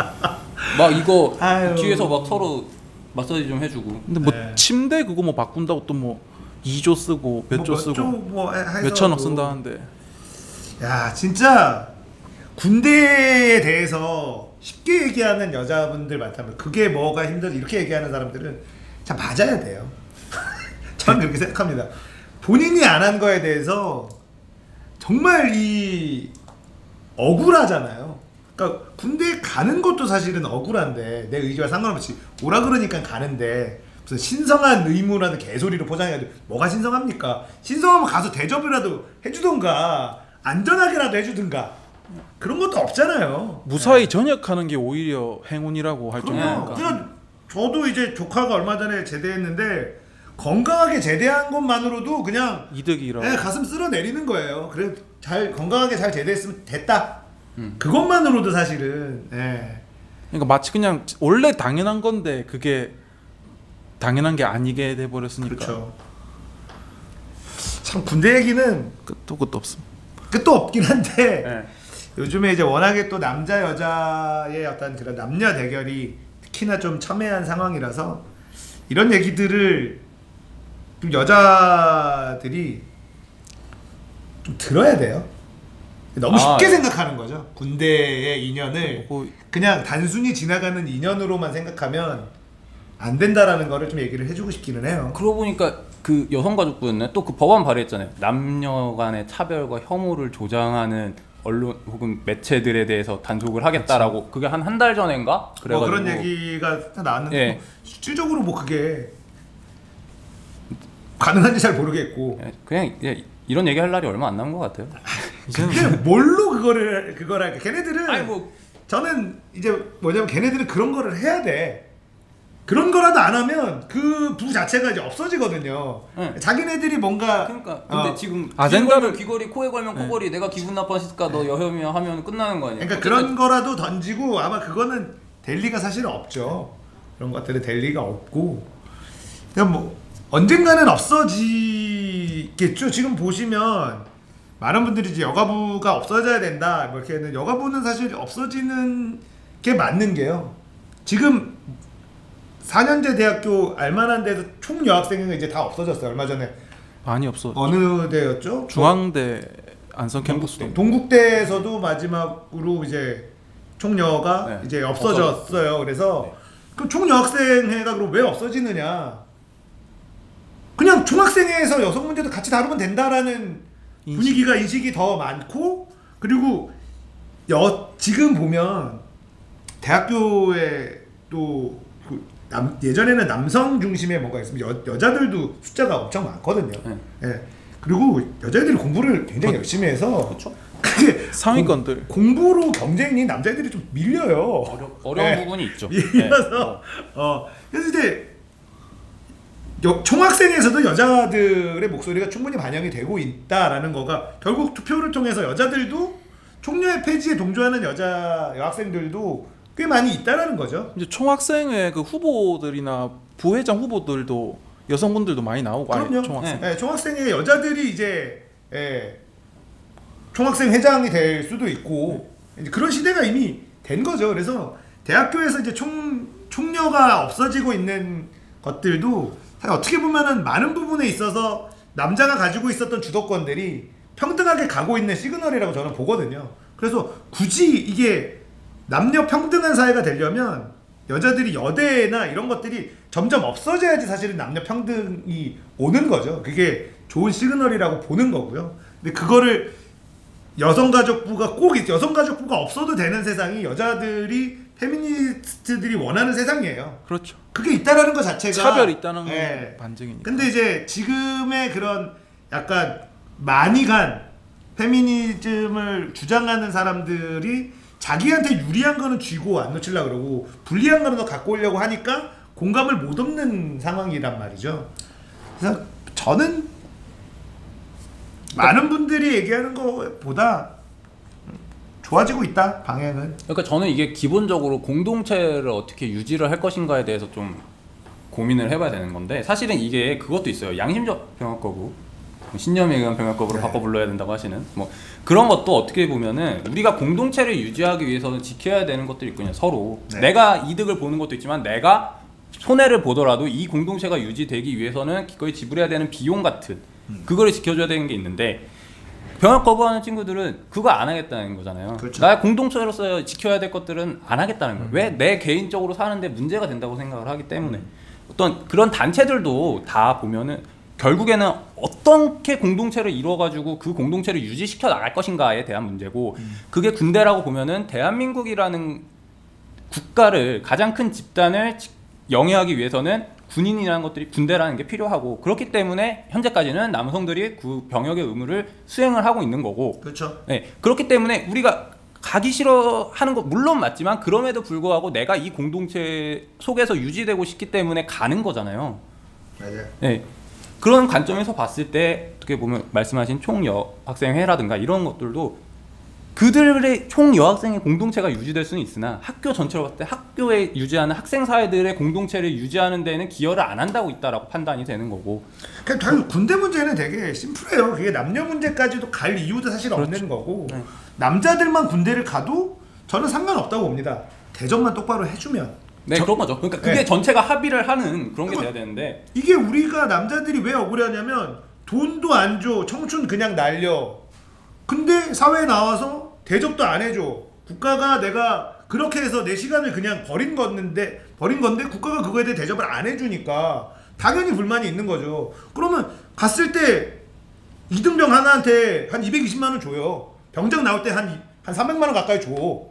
막 이거 아유. 뒤에서 막 서로 마사지 좀 해주고. 근데 뭐 침대 그거 뭐 바꾼다고 또 뭐 2조 쓰고 몇 조 쓰고 몇 천억 쓴다는데. 야 진짜 군대에 대해서 쉽게 얘기하는 여자분들 많다면 그게 뭐가 힘들어 이렇게 얘기하는 사람들은 참 맞아야 돼요. 저는 그렇게 생각합니다. 본인이 안 한 거에 대해서 정말 이 억울하잖아요. 그러니까 군대에 가는 것도 사실은 억울한데 내 의지와 상관없이 오라 그러니까 가는데 무슨 신성한 의무라는 개소리로 포장해가지고 뭐가 신성합니까? 신성하면 가서 대접이라도 해주던가 안전하게라도 해주든가 그런 것도 없잖아요. 무사히 전역하는 게 오히려 행운이라고 할 정도니까. 그냥 저도 이제 조카가 얼마 전에 제대했는데 건강하게 제대한 것만으로도 그냥 이득이라고. 가슴 쓸어 내리는 거예요. 그래 잘 건강하게 잘 제대했으면 됐다. 그것만으로도 사실은. 그러니까 마치 그냥 원래 당연한 건데 그게 당연한 게 아니게 돼 버렸으니까. 그렇죠. 참 군대 얘기는 끝도 없습니다. 끝도 없긴 한데 요즘에 이제 워낙에 또 남자 여자의 어떤 그런 남녀 대결이 특히나 좀 첨예한 상황이라서 이런 얘기들을 좀 여자들이 좀 들어야 돼요. 너무 쉽게 예. 생각하는 거죠. 군대의 인연을 뭐, 그냥 단순히 지나가는 인연으로만 생각하면 안 된다라는 거를 좀 얘기를 해주고 싶기는 해요. 그러고 보니까 그 여성가족부는 또 그 법안 발의했잖아요. 남녀 간의 차별과 혐오를 조장하는 언론 혹은 매체들에 대해서 단속을 하겠다라고. 그게 한 달 전인가? 그래가지고 그런 얘기가 나왔는데 예. 실질적으로 뭐 그게 가능한지 잘 모르겠고 그냥 이런 얘기할 날이 얼마 안 남은 것 같아요. 그게 뭘로 그거를 할까? 걔네들은 아니 뭐 저는 이제 뭐냐면 걔네들은 그런 거를 해야 돼. 그런 거라도 안 하면 그 부 자체가 이제 없어지거든요. 네. 자기네들이 뭔가 그러니까 근데 지금 아젠다를- 귀걸이 코에 걸면 코걸이 내가 기분 나빠질까 너 여혐이야 하면 끝나는 거 아니야? 그러니까 그런 거라도 던지고 아마 그거는 될 리가 사실 없죠. 그런 것들은 될 리가 없고 그냥 뭐 언젠가는 없어지겠죠. 지금 보시면 많은 분들이 이제 여가부가 없어져야 된다 뭐 이렇게 했는데 여가부는 사실 없어지는 게 맞는 게요. 지금 4년제 대학교 알만한 데서 총 여학생은 이제 다 없어졌어요. 얼마 전에 많이 없어. 어느 데였죠? 중앙대 안성 캠퍼스도 동국대에서도 마지막으로 이제 총여가 네. 이제 없어졌어요. 그래서 그 총여학생회가 그럼 왜 없어지느냐? 그냥 총학생회에서 여성 문제도 같이 다루면 된다라는 분위기가 인식이 더 많고 그리고 지금 보면 대학교에 또 예전에는 남성 중심의 뭔가 있으면 여자들도 숫자가 엄청 많거든요. 예. 그리고 여자애들이 공부를 굉장히 열심히 해서 그렇죠. 그게 상위권들 공부로 경쟁이 남자애들이 좀 밀려요. 어려운 네. 부분이 있죠. 밀려서 그래서 이제 총학생에서도 여자들의 목소리가 충분히 반영이 되고 있다라는 거가 결국 투표를 통해서 여자들도 총녀의 폐지에 동조하는 여학생들도 꽤 많이 있다라는 거죠. 이제 총학생회 그 후보들이나 부회장 후보들도 여성분들도 많이 나오고 그럼요. 총학생. 네, 총학생회 여자들이 이제 총학생 회장이 될 수도 있고 이제 그런 시대가 이미 된 거죠. 그래서 대학교에서 이제 총녀가 없어지고 있는 것들도 사실 어떻게 보면은 많은 부분에 있어서 남자가 가지고 있었던 주도권들이 평등하게 가고 있는 시그널이라고 저는 보거든요. 그래서 굳이 이게 남녀 평등한 사회가 되려면 여자들이 여대나 이런 것들이 점점 없어져야지 사실은 남녀 평등이 오는 거죠. 그게 좋은 시그널이라고 보는 거고요. 근데 그거를 여성가족부가 꼭 여성가족부가 없어도 되는 세상이 여자들이 페미니스트들이 원하는 세상이에요. 그렇죠. 그게 있다라는 것 자체가 차별이 있다는 예. 반증이니까. 근데 이제 지금의 그런 약간 많이 간 페미니즘을 주장하는 사람들이 자기한테 유리한 거는 쥐고 안 놓치려고 그러고 불리한 거는 더 갖고 오려고 하니까 공감을 못 얻는 상황이란 말이죠. 그래서 저는 많은 분들이 얘기하는 것보다 좋아지고 있다 방향은. 그러니까 저는 이게 기본적으로 공동체를 어떻게 유지를 할 것인가에 대해서 좀 고민을 해봐야 되는 건데 사실은 이게 그것도 있어요. 양심적 병역거부, 신념에 의한 병역거부로 바꿔 불러야 된다고 하시는 뭐 그런 것도 어떻게 보면은 우리가 공동체를 유지하기 위해서는 지켜야 되는 것들이 있거든요. 서로 내가 이득을 보는 것도 있지만 내가 손해를 보더라도 이 공동체가 유지되기 위해서는 기꺼이 지불해야 되는 비용 같은 그거를 지켜줘야 되는 게 있는데 병역 거부하는 친구들은 그거 안 하겠다는 거잖아요. 그렇죠. 나 공동체로서 지켜야 될 것들은 안 하겠다는 거예요. 왜? 내 개인적으로 사는데 문제가 된다고 생각을 하기 때문에 어떤 그런 단체들도 다 보면은 결국에는 어떻게 공동체를 이루어가지고 그 공동체를 유지시켜 나갈 것인가에 대한 문제고 그게 군대라고 보면은 대한민국이라는 국가를 가장 큰 집단을 영위하기 위해서는 군인이라는 것들이 군대라는 게 필요하고 그렇기 때문에 현재까지는 남성들이 그 병역의 의무를 수행을 하고 있는 거고 그렇죠. 네, 그렇기 때문에 우리가 가기 싫어하는 거 물론 맞지만 그럼에도 불구하고 내가 이 공동체 속에서 유지되고 싶기 때문에 가는 거잖아요. 맞아요. 네, 그런 관점에서 봤을 때 어떻게 보면 말씀하신 총여학생회라든가 이런 것들도 그들의 총여학생의 공동체가 유지될 수는 있으나 학교 전체로 봤을 때 학교에 유지하는 학생사회들의 공동체를 유지하는 데는 기여를 안 한다고 있다라고 판단이 되는 거고 그냥 군대 문제는 되게 심플해요. 그게 남녀 문제까지도 갈 이유도 사실 없는 거고 남자들만 군대를 가도 저는 상관없다고 봅니다. 대접만 똑바로 해주면. 네 그런 거죠. 그러니까 그게 네. 전체가 합의를 하는 그런 게 돼야 되는데 이게 우리가 남자들이 왜 억울하냐면 돈도 안 줘, 청춘 그냥 날려, 근데 사회에 나와서 대접도 안 해줘. 국가가 내가 그렇게 해서 내 시간을 그냥 버린 건데 국가가 그거에 대해 대접을 안 해주니까 당연히 불만이 있는 거죠. 그러면 갔을 때 이등병 하나한테 한 220만 원 줘요. 병장 나올 때 한 300만 원 가까이 줘.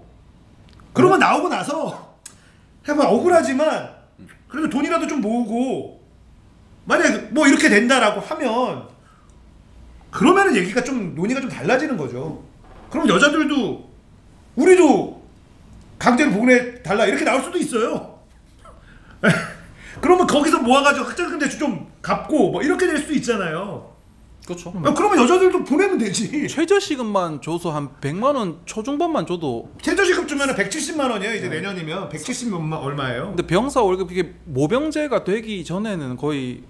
그러면 나오고 나서 해봐 억울하지만 그래도 돈이라도 좀 모으고 만약에 뭐 이렇게 된다라고 하면 그러면은 얘기가 좀 논의가 좀 달라지는 거죠. 그럼 여자들도 우리도 강제로 보내 달라 이렇게 나올 수도 있어요. 그러면 거기서 모아가지고 학자금 대출 좀 갚고 뭐 이렇게 될 수도 있잖아요. 그렇죠. 그러면 여자들도 보내면 되지. 최저시급만 줘서 한 100만 원 초중반만 줘도. 최저시급 주면은 170만 원이에요. 이제 내년이면 170 얼마예요? 근데 병사 월급 이게 모병제가 되기 전에는 거의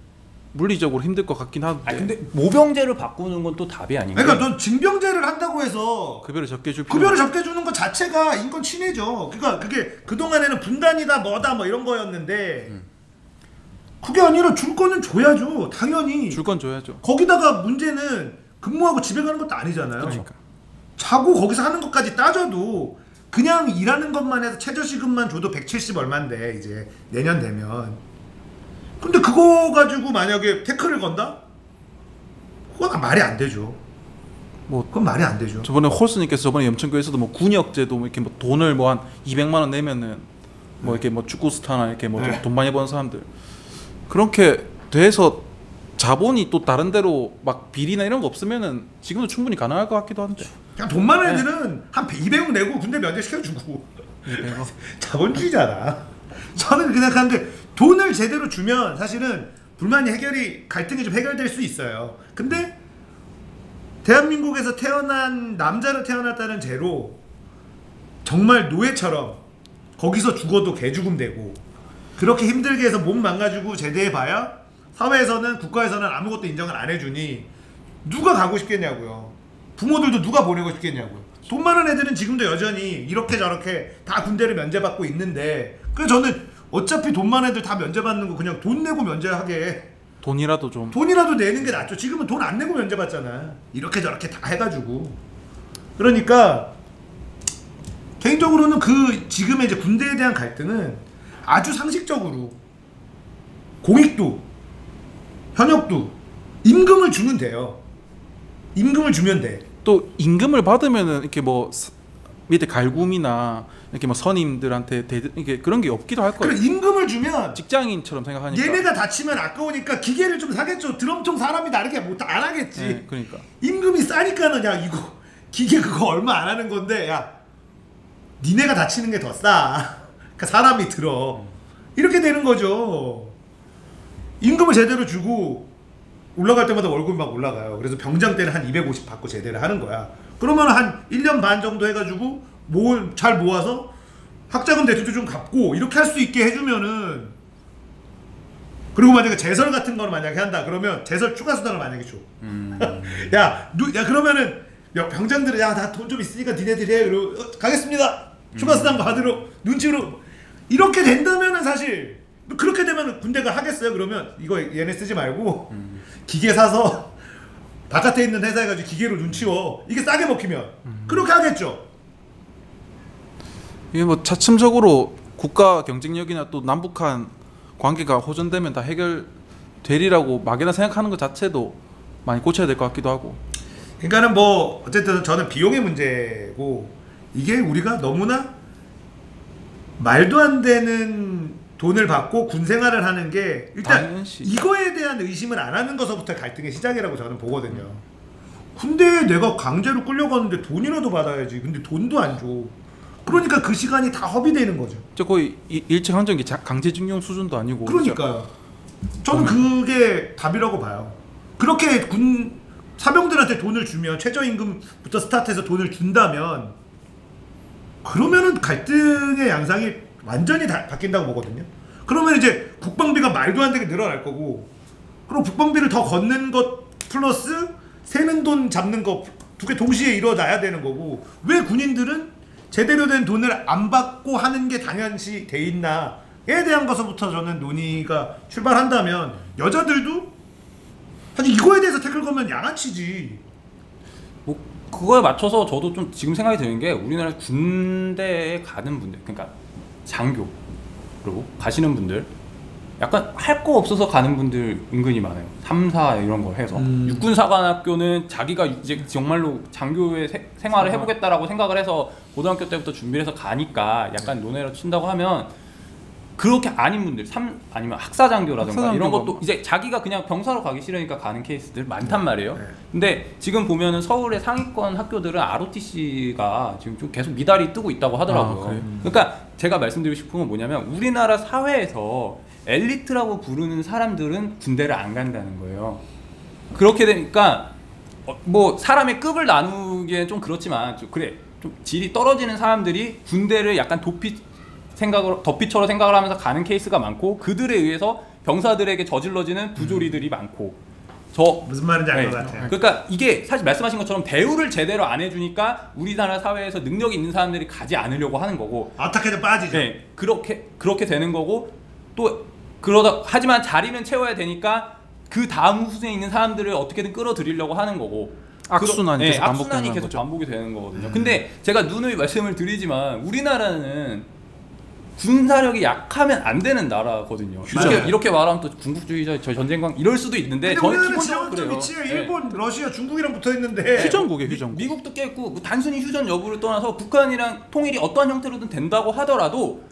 물리적으로 힘들 것 같긴 한데. 아니 근데 모병제를 바꾸는 건 또 답이 아닌 거예요. 그러니까 넌 징병제를 한다고 해서 급여를 적게 줄 급여를 적게 주는 것 자체가 인권 침해죠. 그러니까 그게 그 동안에는 분단이다 뭐다 뭐 이런 거였는데 그게 아니라 줄 거는 줘야죠. 당연히. 줄 건 줘야죠. 거기다가 문제는 근무하고 집에 가는 것도 아니잖아요. 그러니까. 자고 거기서 하는 것까지 따져도 그냥 일하는 것만 해서 최저시급만 줘도 170 얼마인데 이제 내년 되면. 근데 그거 가지고 만약에 태클을 건다? 그건 말이 안 되죠. 뭐 그건 말이 안 되죠. 저번에 홀스님께서 저번에 염천교에서도 뭐 군역제도 뭐 이렇게 뭐 돈을 뭐 한 200만 원 내면은 뭐 이렇게 뭐 축구 스타나 이렇게 뭐 돈 많이 버는 사람들 그렇게 돼서 자본이 또 다른 데로 막 비리나 이런 거 없으면은 지금도 충분히 가능할 것 같기도 한데. 그냥 돈 많은 애들은 한 200억 내고 군대 면제 시켜주고 자본주의잖아. 저는 그렇게 생각하는데 돈을 제대로 주면 사실은 불만이 해결이 갈등이 좀 해결될 수 있어요. 근데 대한민국에서 태어난 남자로 태어났다는 죄로 정말 노예처럼 거기서 죽어도 개죽음 되고 그렇게 힘들게 해서 몸 망가지고 제대해봐야 사회에서는 국가에서는 아무것도 인정을 안 해주니 누가 가고 싶겠냐고요. 부모들도 누가 보내고 싶겠냐고요. 돈 많은 애들은 지금도 여전히 이렇게 저렇게 다 군대를 면제받고 있는데 그래서 저는 어차피 돈 많은 애들 다 면제받는 거 그냥 돈 내고 면제하게 돈이라도 좀. 돈이라도 내는 게 낫죠. 지금은 돈 안 내고 면제받잖아. 이렇게 저렇게 다 해가지고. 그러니까 개인적으로는 그 지금의 이제 군대에 대한 갈등은 아주 상식적으로 공익도 현역도 임금을 주면 돼요. 임금을 주면 돼. 또 임금을 받으면은 이렇게 뭐 밑에 갈굼이나 이렇게 뭐 선임들한테 이게 그런 게 없기도 할 거예요. 그래 임금을 주면 직장인처럼 생각하니까. 얘네가 다치면 아까우니까 기계를 좀 사겠죠. 드럼통 사람이 다르게 못 안 하겠지. 네, 그러니까. 임금이 싸니까는 야 이거 기계 그거 얼마 안 하는 건데 야 니네가 다치는 게 더 싸. 그러니까 사람이 들어. 이렇게 되는 거죠. 임금을 제대로 주고 올라갈 때마다 월급이 막 올라가요. 그래서 병장 때는 한 250 받고 제대를 하는 거야. 그러면 한 1년 반 정도 해가지고 잘 모아서 학자금 대출도 좀 갚고 이렇게 할 수 있게 해주면은 그리고 만약에 제설 같은 거를 만약에 한다 그러면 제설 추가 수당을 만약에 줘. 야 그러면은 병장들은 야 나 돈 좀 있으니까 니네들이 해. 그리고 가겠습니다. 추가 수당 받으러 눈치로 이렇게 된다면은 사실 그렇게 되면 군대가 하겠어요. 그러면 이거 얘네 쓰지 말고 기계 사서 바깥에 있는 회사 해가지고 기계로 눈치워. 이게 싸게 먹히면 그렇게 하겠죠. 이게 뭐 차츰적으로 국가 경쟁력이나 또 남북한 관계가 호전되면 다 해결되리라고 막연하 생각하는 것 자체도 많이 고쳐야 될 것 같기도 하고. 그러니까는 뭐 어쨌든 저는 비용의 문제고 이게 우리가 너무나 말도 안 되는 돈을 받고 군 생활을 하는 게 일단 당연시. 이거에 대한 의심을 안 하는 것부터 갈등의 시작이라고 저는 보거든요. 군대에 내가 강제로 끌려가는데 돈이라도 받아야지. 근데 돈도 안 줘. 그러니까 그 시간이 다 허비되는 거죠. 저 거의 일찍 한정기 강제징용 수준도 아니고. 그러니까요. 저는 그게 답이라고 봐요. 그렇게 군 사병들한테 돈을 주면 최저임금부터 스타트해서 돈을 준다면 그러면은 갈등의 양상이 완전히 바뀐다고 보거든요. 그러면 이제 국방비가 말도 안 되게 늘어날 거고 그럼 국방비를 더 걷는 것 플러스 세는 돈 잡는 거 두 개 동시에 이루어져야 되는 거고 왜 군인들은 제대로 된 돈을 안 받고 하는 게 당연시 돼 있나에 대한 것부터 저는 논의가 출발한다면 여자들도 사실 이거에 대해서 태클 거면 양아치지. 뭐 그거에 맞춰서 저도 좀 지금 생각이 드는 게 우리나라 군대에 가는 분들, 그러니까 장교로 가시는 분들 약간 할 거 없어서 가는 분들 은근히 많아요. 3, 4 이런 걸 해서 육군사관학교는 자기가 이제 정말로 장교의 생활을 해보겠다라고 생각을 해서 고등학교 때부터 준비를 해서 가니까 약간 논외로 친다고 하면 그렇게 아닌 분들, 아니면 학사장교라든가 이런 것도 이제 자기가 그냥 병사로 가기 싫으니까 가는 케이스들 많단 말이에요. 근데 지금 보면은 서울의 상위권 학교들은 ROTC가 지금 좀 계속 미달이 뜨고 있다고 하더라고요. 그러니까 제가 말씀드리고 싶은 건 뭐냐면 우리나라 사회에서 엘리트라고 부르는 사람들은 군대를 안 간다는 거예요. 그렇게 되니까 뭐 사람의 급을 나누기엔 좀 그렇지만 좀 질이 떨어지는 사람들이 군대를 약간 덧피처럼 생각을 하면서 가는 케이스가 많고, 그들에 의해서 병사들에게 저질러지는 부조리들이 많고. 무슨 말인지 알 것 같아요. 그러니까 이게 사실 말씀하신 것처럼 대우를 제대로 안 해주니까 우리나라 사회에서 능력이 있는 사람들이 가지 않으려고 하는 거고, 어떻게든 빠지죠. 네, 그렇게 되는 거고, 또 하지만 자리는 채워야 되니까 그 다음 후순위에 있는 사람들을 어떻게든 끌어들이려고 하는 거고, 악순환이 계속 악순환이 계속 반복이 되는 거거든요. 근데 제가 누누이 말씀을 드리지만 우리나라는 군사력이 약하면 안 되는 나라거든요. 이렇게 말하면 또 군국주의자, 저 전쟁광 이럴 수도 있는데 저는 기본적으로 그래요. 위치에 일본, 러시아, 중국이랑 붙어 있는데 휴전국이에요, 휴전국. 미국도 깼고 뭐 단순히 휴전 여부를 떠나서 북한이랑 통일이 어떠한 형태로든 된다고 하더라도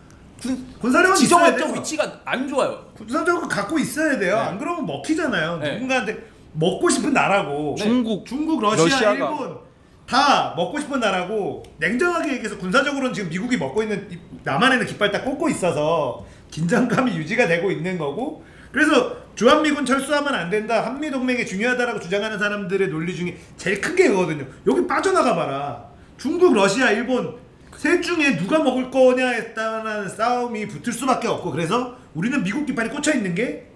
군사력은 지정학적 위치가 안 좋아요. 군사력을 갖고 있어야 돼요. 안 그러면 먹히잖아요. 누군가한테 먹고 싶은 나라고. 중국, 러시아, 일본 다 먹고 싶은 나라고. 냉정하게 얘기해서 군사적으로는 지금 미국이 먹고 있는 남한에는 깃발 딱 꽂고 있어서 긴장감이 유지가 되고 있는 거고. 그래서 주한미군 철수하면 안 된다, 한미동맹이 중요하다라고 주장하는 사람들의 논리 중에 제일 큰 게 이거거든요. 여기 빠져나가 봐라. 중국, 러시아, 일본 셋 중에 누가 먹을 거냐에 따른 싸움이 붙을 수밖에 없고, 그래서 우리는 미국 깃발이 꽂혀 있는 게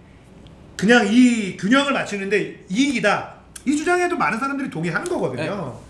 그냥 이 균형을 맞추는데 이익이다, 이 주장에도 많은 사람들이 동의하는 거거든요.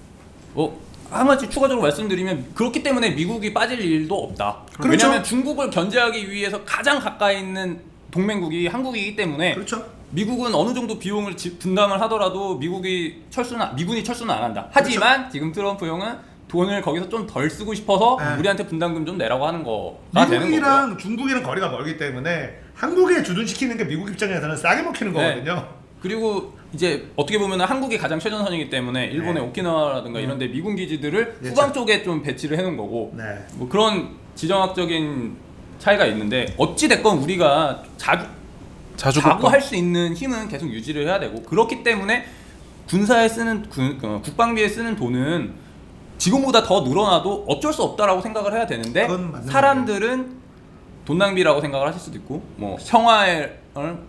한 가지 추가적으로 말씀드리면 그렇기 때문에 미국이 빠질 일도 없다. 그렇죠. 왜냐하면 중국을 견제하기 위해서 가장 가까이 있는 동맹국이 한국이기 때문에. 그렇죠. 미국은 어느 정도 비용을 분담을 하더라도 미군이 철수는 안 한다. 하지만 그렇죠. 지금 트럼프 형은 돈을 거기서 좀 덜 쓰고 싶어서 우리한테 분담금 좀 내라고 하는 거가 되는 거고요. 미국이랑 중국이랑 거리가 멀기 때문에 한국에 주둔시키는 게 미국 입장에서는 싸게 먹히는 거거든요. 그리고 이제 어떻게 보면 한국이 가장 최전선이기 때문에 일본의 오키나와라든가 이런 데 미군 기지들을 후방 쪽에 좀 배치를 해놓은 거고, 뭐 그런 지정학적인 차이가 있는데, 어찌 됐건 우리가 자주 할 수 있는 힘은 계속 유지를 해야 되고, 그렇기 때문에 군사에 쓰는 국방비에 쓰는 돈은 지금보다 더 늘어나도 어쩔 수 없다라고 생각을 해야 되는데, 사람들은 돈 낭비라고 생각을 하실 수도 있고, 뭐 평화를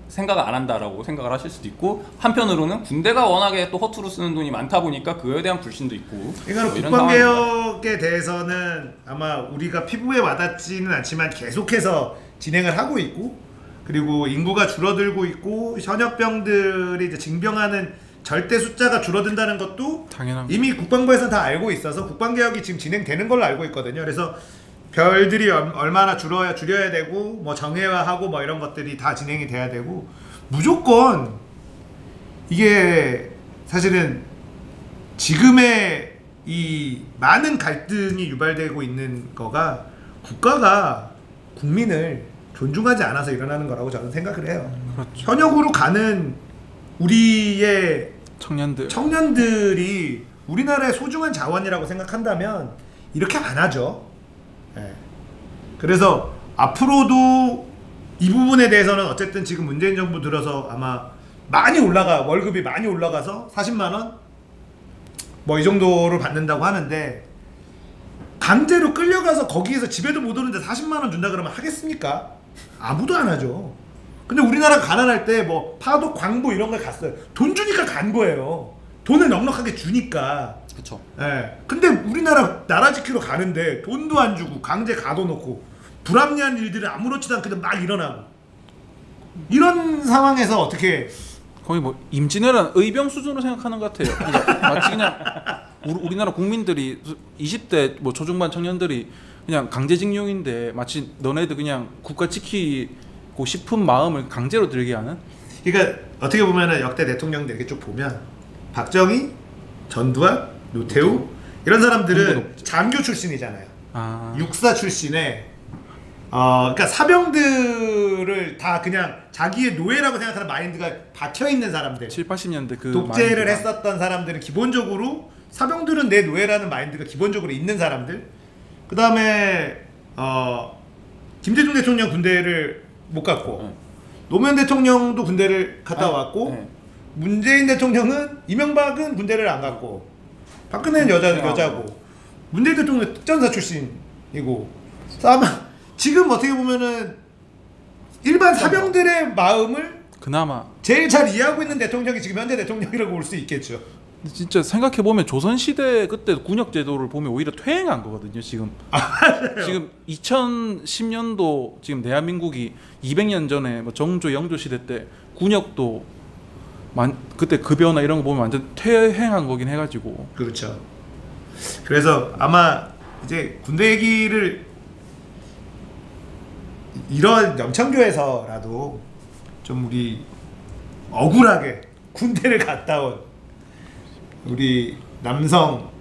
생각을 안 한다라고 생각을 하실 수도 있고, 한편으로는 군대가 워낙에 또 허투루 쓰는 돈이 많다 보니까 그거에 대한 불신도 있고. 이거는 국방개혁에 대해서는 아마 우리가 피부에 와닿지는 않지만 계속해서 진행을 하고 있고, 그리고 인구가 줄어들고 있고 현역병들이 이제 징병하는 절대 숫자가 줄어든다는 것도 이미 국방부에서는 다 알고 있어서 국방개혁이 지금 진행되는 걸로 알고 있거든요. 그래서 별들이 얼마나 줄여야 되고, 뭐 정예화하고 뭐 이런 것들이 다 진행이 돼야 되고, 무조건 이게 사실은 지금의 이 많은 갈등이 유발되고 있는 거가 국가가 국민을 존중하지 않아서 일어나는 거라고 저는 생각을 해요. 그렇죠. 현역으로 가는 우리의 청년들이 우리나라의 소중한 자원이라고 생각한다면 이렇게 안 하죠. 그래서 앞으로도 이 부분에 대해서는 어쨌든 지금 문재인 정부 들어서 아마 월급이 많이 올라가서 40만원 뭐 이 정도를 받는다고 하는데, 강제로 끌려가서 거기에서 집에도 못 오는데 40만원 준다 그러면 하겠습니까? 아무도 안 하죠. 근데 우리나라 가난할 때 뭐 파도, 광부 이런 걸 갔어요. 돈 주니까 간 거예요. 돈을 넉넉하게 주니까. 그렇죠. 근데 우리나라 나라 지키러 가는데 돈도 안 주고 강제 가둬놓고 불합리한 일들이 아무렇지도 않게 막 일어나고, 이런 상황에서 어떻게 거의 뭐 임진왜란 의병 수준으로 생각하는 것 같아요. 그러니까 마치 그냥 우리나라 국민들이 20대 뭐 초중반 청년들이 그냥 강제징용인데 마치 너네들 그냥 국가 지키고 싶은 마음을 강제로 들게 하는. 그러니까 어떻게 보면은 역대 대통령들 이렇게 쭉 보면 박정희, 전두환, 노태우 이런 그런 사람들은 건 없죠. 장교 출신이잖아요. 아, 육사 출신에 그러니까 사병들을 다 그냥 자기의 노예라고 생각하는 마인드가 박혀 있는 사람들. 7, 80년대 그 독재를 마인드가. 했었던 사람들은 기본적으로 사병들은 내 노예라는 마인드가 기본적으로 있는 사람들. 그 다음에 김대중 대통령 군대를 못 갔고 노무현 대통령도 군대를 갔다 왔고 네. 문재인 대통령은 이명박은 군대를 안 갔고 박근혜는 여자고 문재인 대통령은 특전사 출신이고 아마 지금 어떻게 보면은 일반 사병들의 마음을 그나마 제일 잘 이해하고 있는 대통령이 지금 현재 대통령이라고 볼 수 있겠죠. 진짜 생각해 보면 조선 시대 그때 군역 제도를 보면 오히려 퇴행한 거거든요. 지금 지금 2010년도 지금 대한민국이 200년 전에 뭐 정조 영조 시대 때 군역도 그때 급여나 이런 거 보면 완전 퇴행한 거긴 해가지고. 그렇죠. 그래서 아마 이제 군대 얘기를 이런 염천교에서라도 좀 우리 억울하게 군대를 갔다 온 우리 남성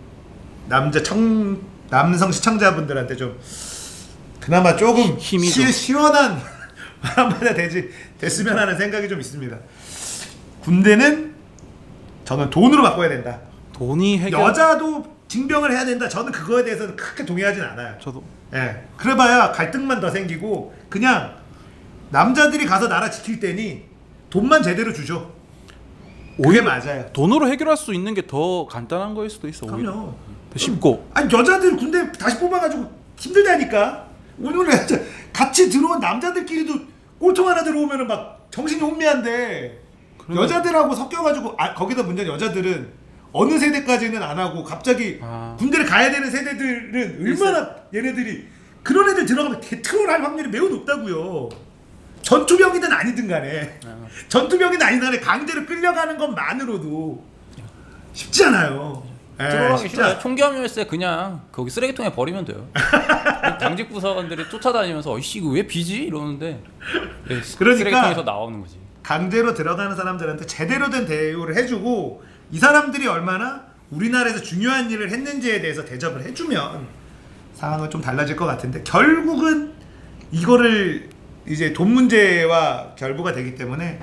시청자분들한테 좀 그나마 조금 힘이 좀. 시원한 한마디 됐으면 하는 생각이 좀 있습니다. 군대는 저는 돈으로 바꿔야 된다. 돈이 해결. 여자도 징병을 해야 된다. 저는 그거에 대해서는 크게 동의하진 않아요. 저도 예, 그래봐야 갈등만 더 생기고 그냥 남자들이 가서 나라 지킬 때니 돈만 제대로 주죠. 그게 맞아요. 돈으로 해결할 수 있는 게 더 간단한 거일 수도 있어. 오히려. 그럼요. 더 쉽고. 아니 여자들 군대 다시 뽑아가지고 힘들다니까. 오늘 같이 들어온 남자들끼리도 꼴통 하나 들어오면은 막 정신이 혼미한데 그러면- 여자들하고 섞여가지고 거기다 문제는 여자들은 어느 세대까지는 안 하고 갑자기 군대를 가야 되는 세대들은 얼마나 얘네들이 그런 애들 들어가면 개트롤할 확률이 매우 높다고요. 전투병이든 아니든 간에 전투병이든 아니든 간에 강제로 끌려가는 것만으로도 쉽지 않아요. 들어가기 쉽지 싫어요. 않- 총기함유했을 때 그냥 거기 쓰레기통에 버리면 돼요. 당직 부사관들이 쫓아다니면서 어이씨 이거 왜 비지? 이러는데 네, 그러니까 쓰레기통에서 나오는 거지. 강제로 들어가는 사람들한테 제대로 된 대우를 해주고 이 사람들이 얼마나 우리나라에서 중요한 일을 했는지에 대해서 대접을 해주면 상황은 좀 달라질 것 같은데 결국은 이거를 이제 돈 문제와 결부가 되기 때문에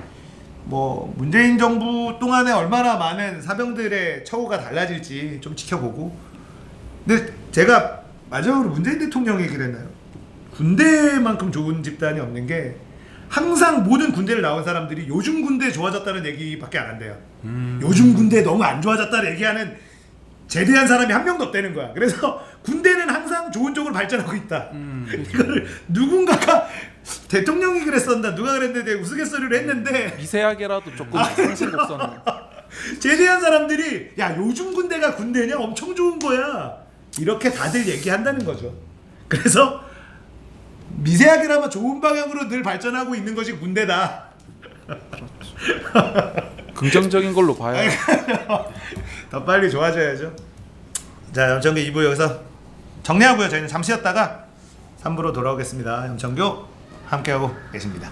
뭐 문재인 정부 동안에 얼마나 많은 사병들의 처우가 달라질지 좀 지켜보고. 근데 제가 마지막으로 문재인 대통령 얘기를 했나요? 군대만큼 좋은 집단이 없는 게 항상 모든 군대를 나온 사람들이 요즘 군대 좋아졌다는 얘기밖에 안 한대요. 요즘 군대 너무 안 좋아졌다는 얘기하는 제대한 사람이 한 명도 없다는 거야. 그래서 군대는 항상 좋은 쪽으로 발전하고 있다. 이거를 누군가가 대통령이 그랬었나 누가 그랬는데 우스갯소리로 했는데 미세하게라도 조금 상승곡선을. 제대한 사람들이 야 요즘 군대가 군대냐 엄청 좋은 거야 이렇게 다들 얘기한다는 거죠. 그래서 미세하게나마 좋은 방향으로 늘 발전하고 있는 것이 군대다. 긍정적인 걸로 봐야. 더 빨리 좋아져야죠. 자, 염천교 2부 여기서 정리하고요. 저희는 잠시 쉬었다가 3부로 돌아오겠습니다. 염천교 함께하고 계십니다.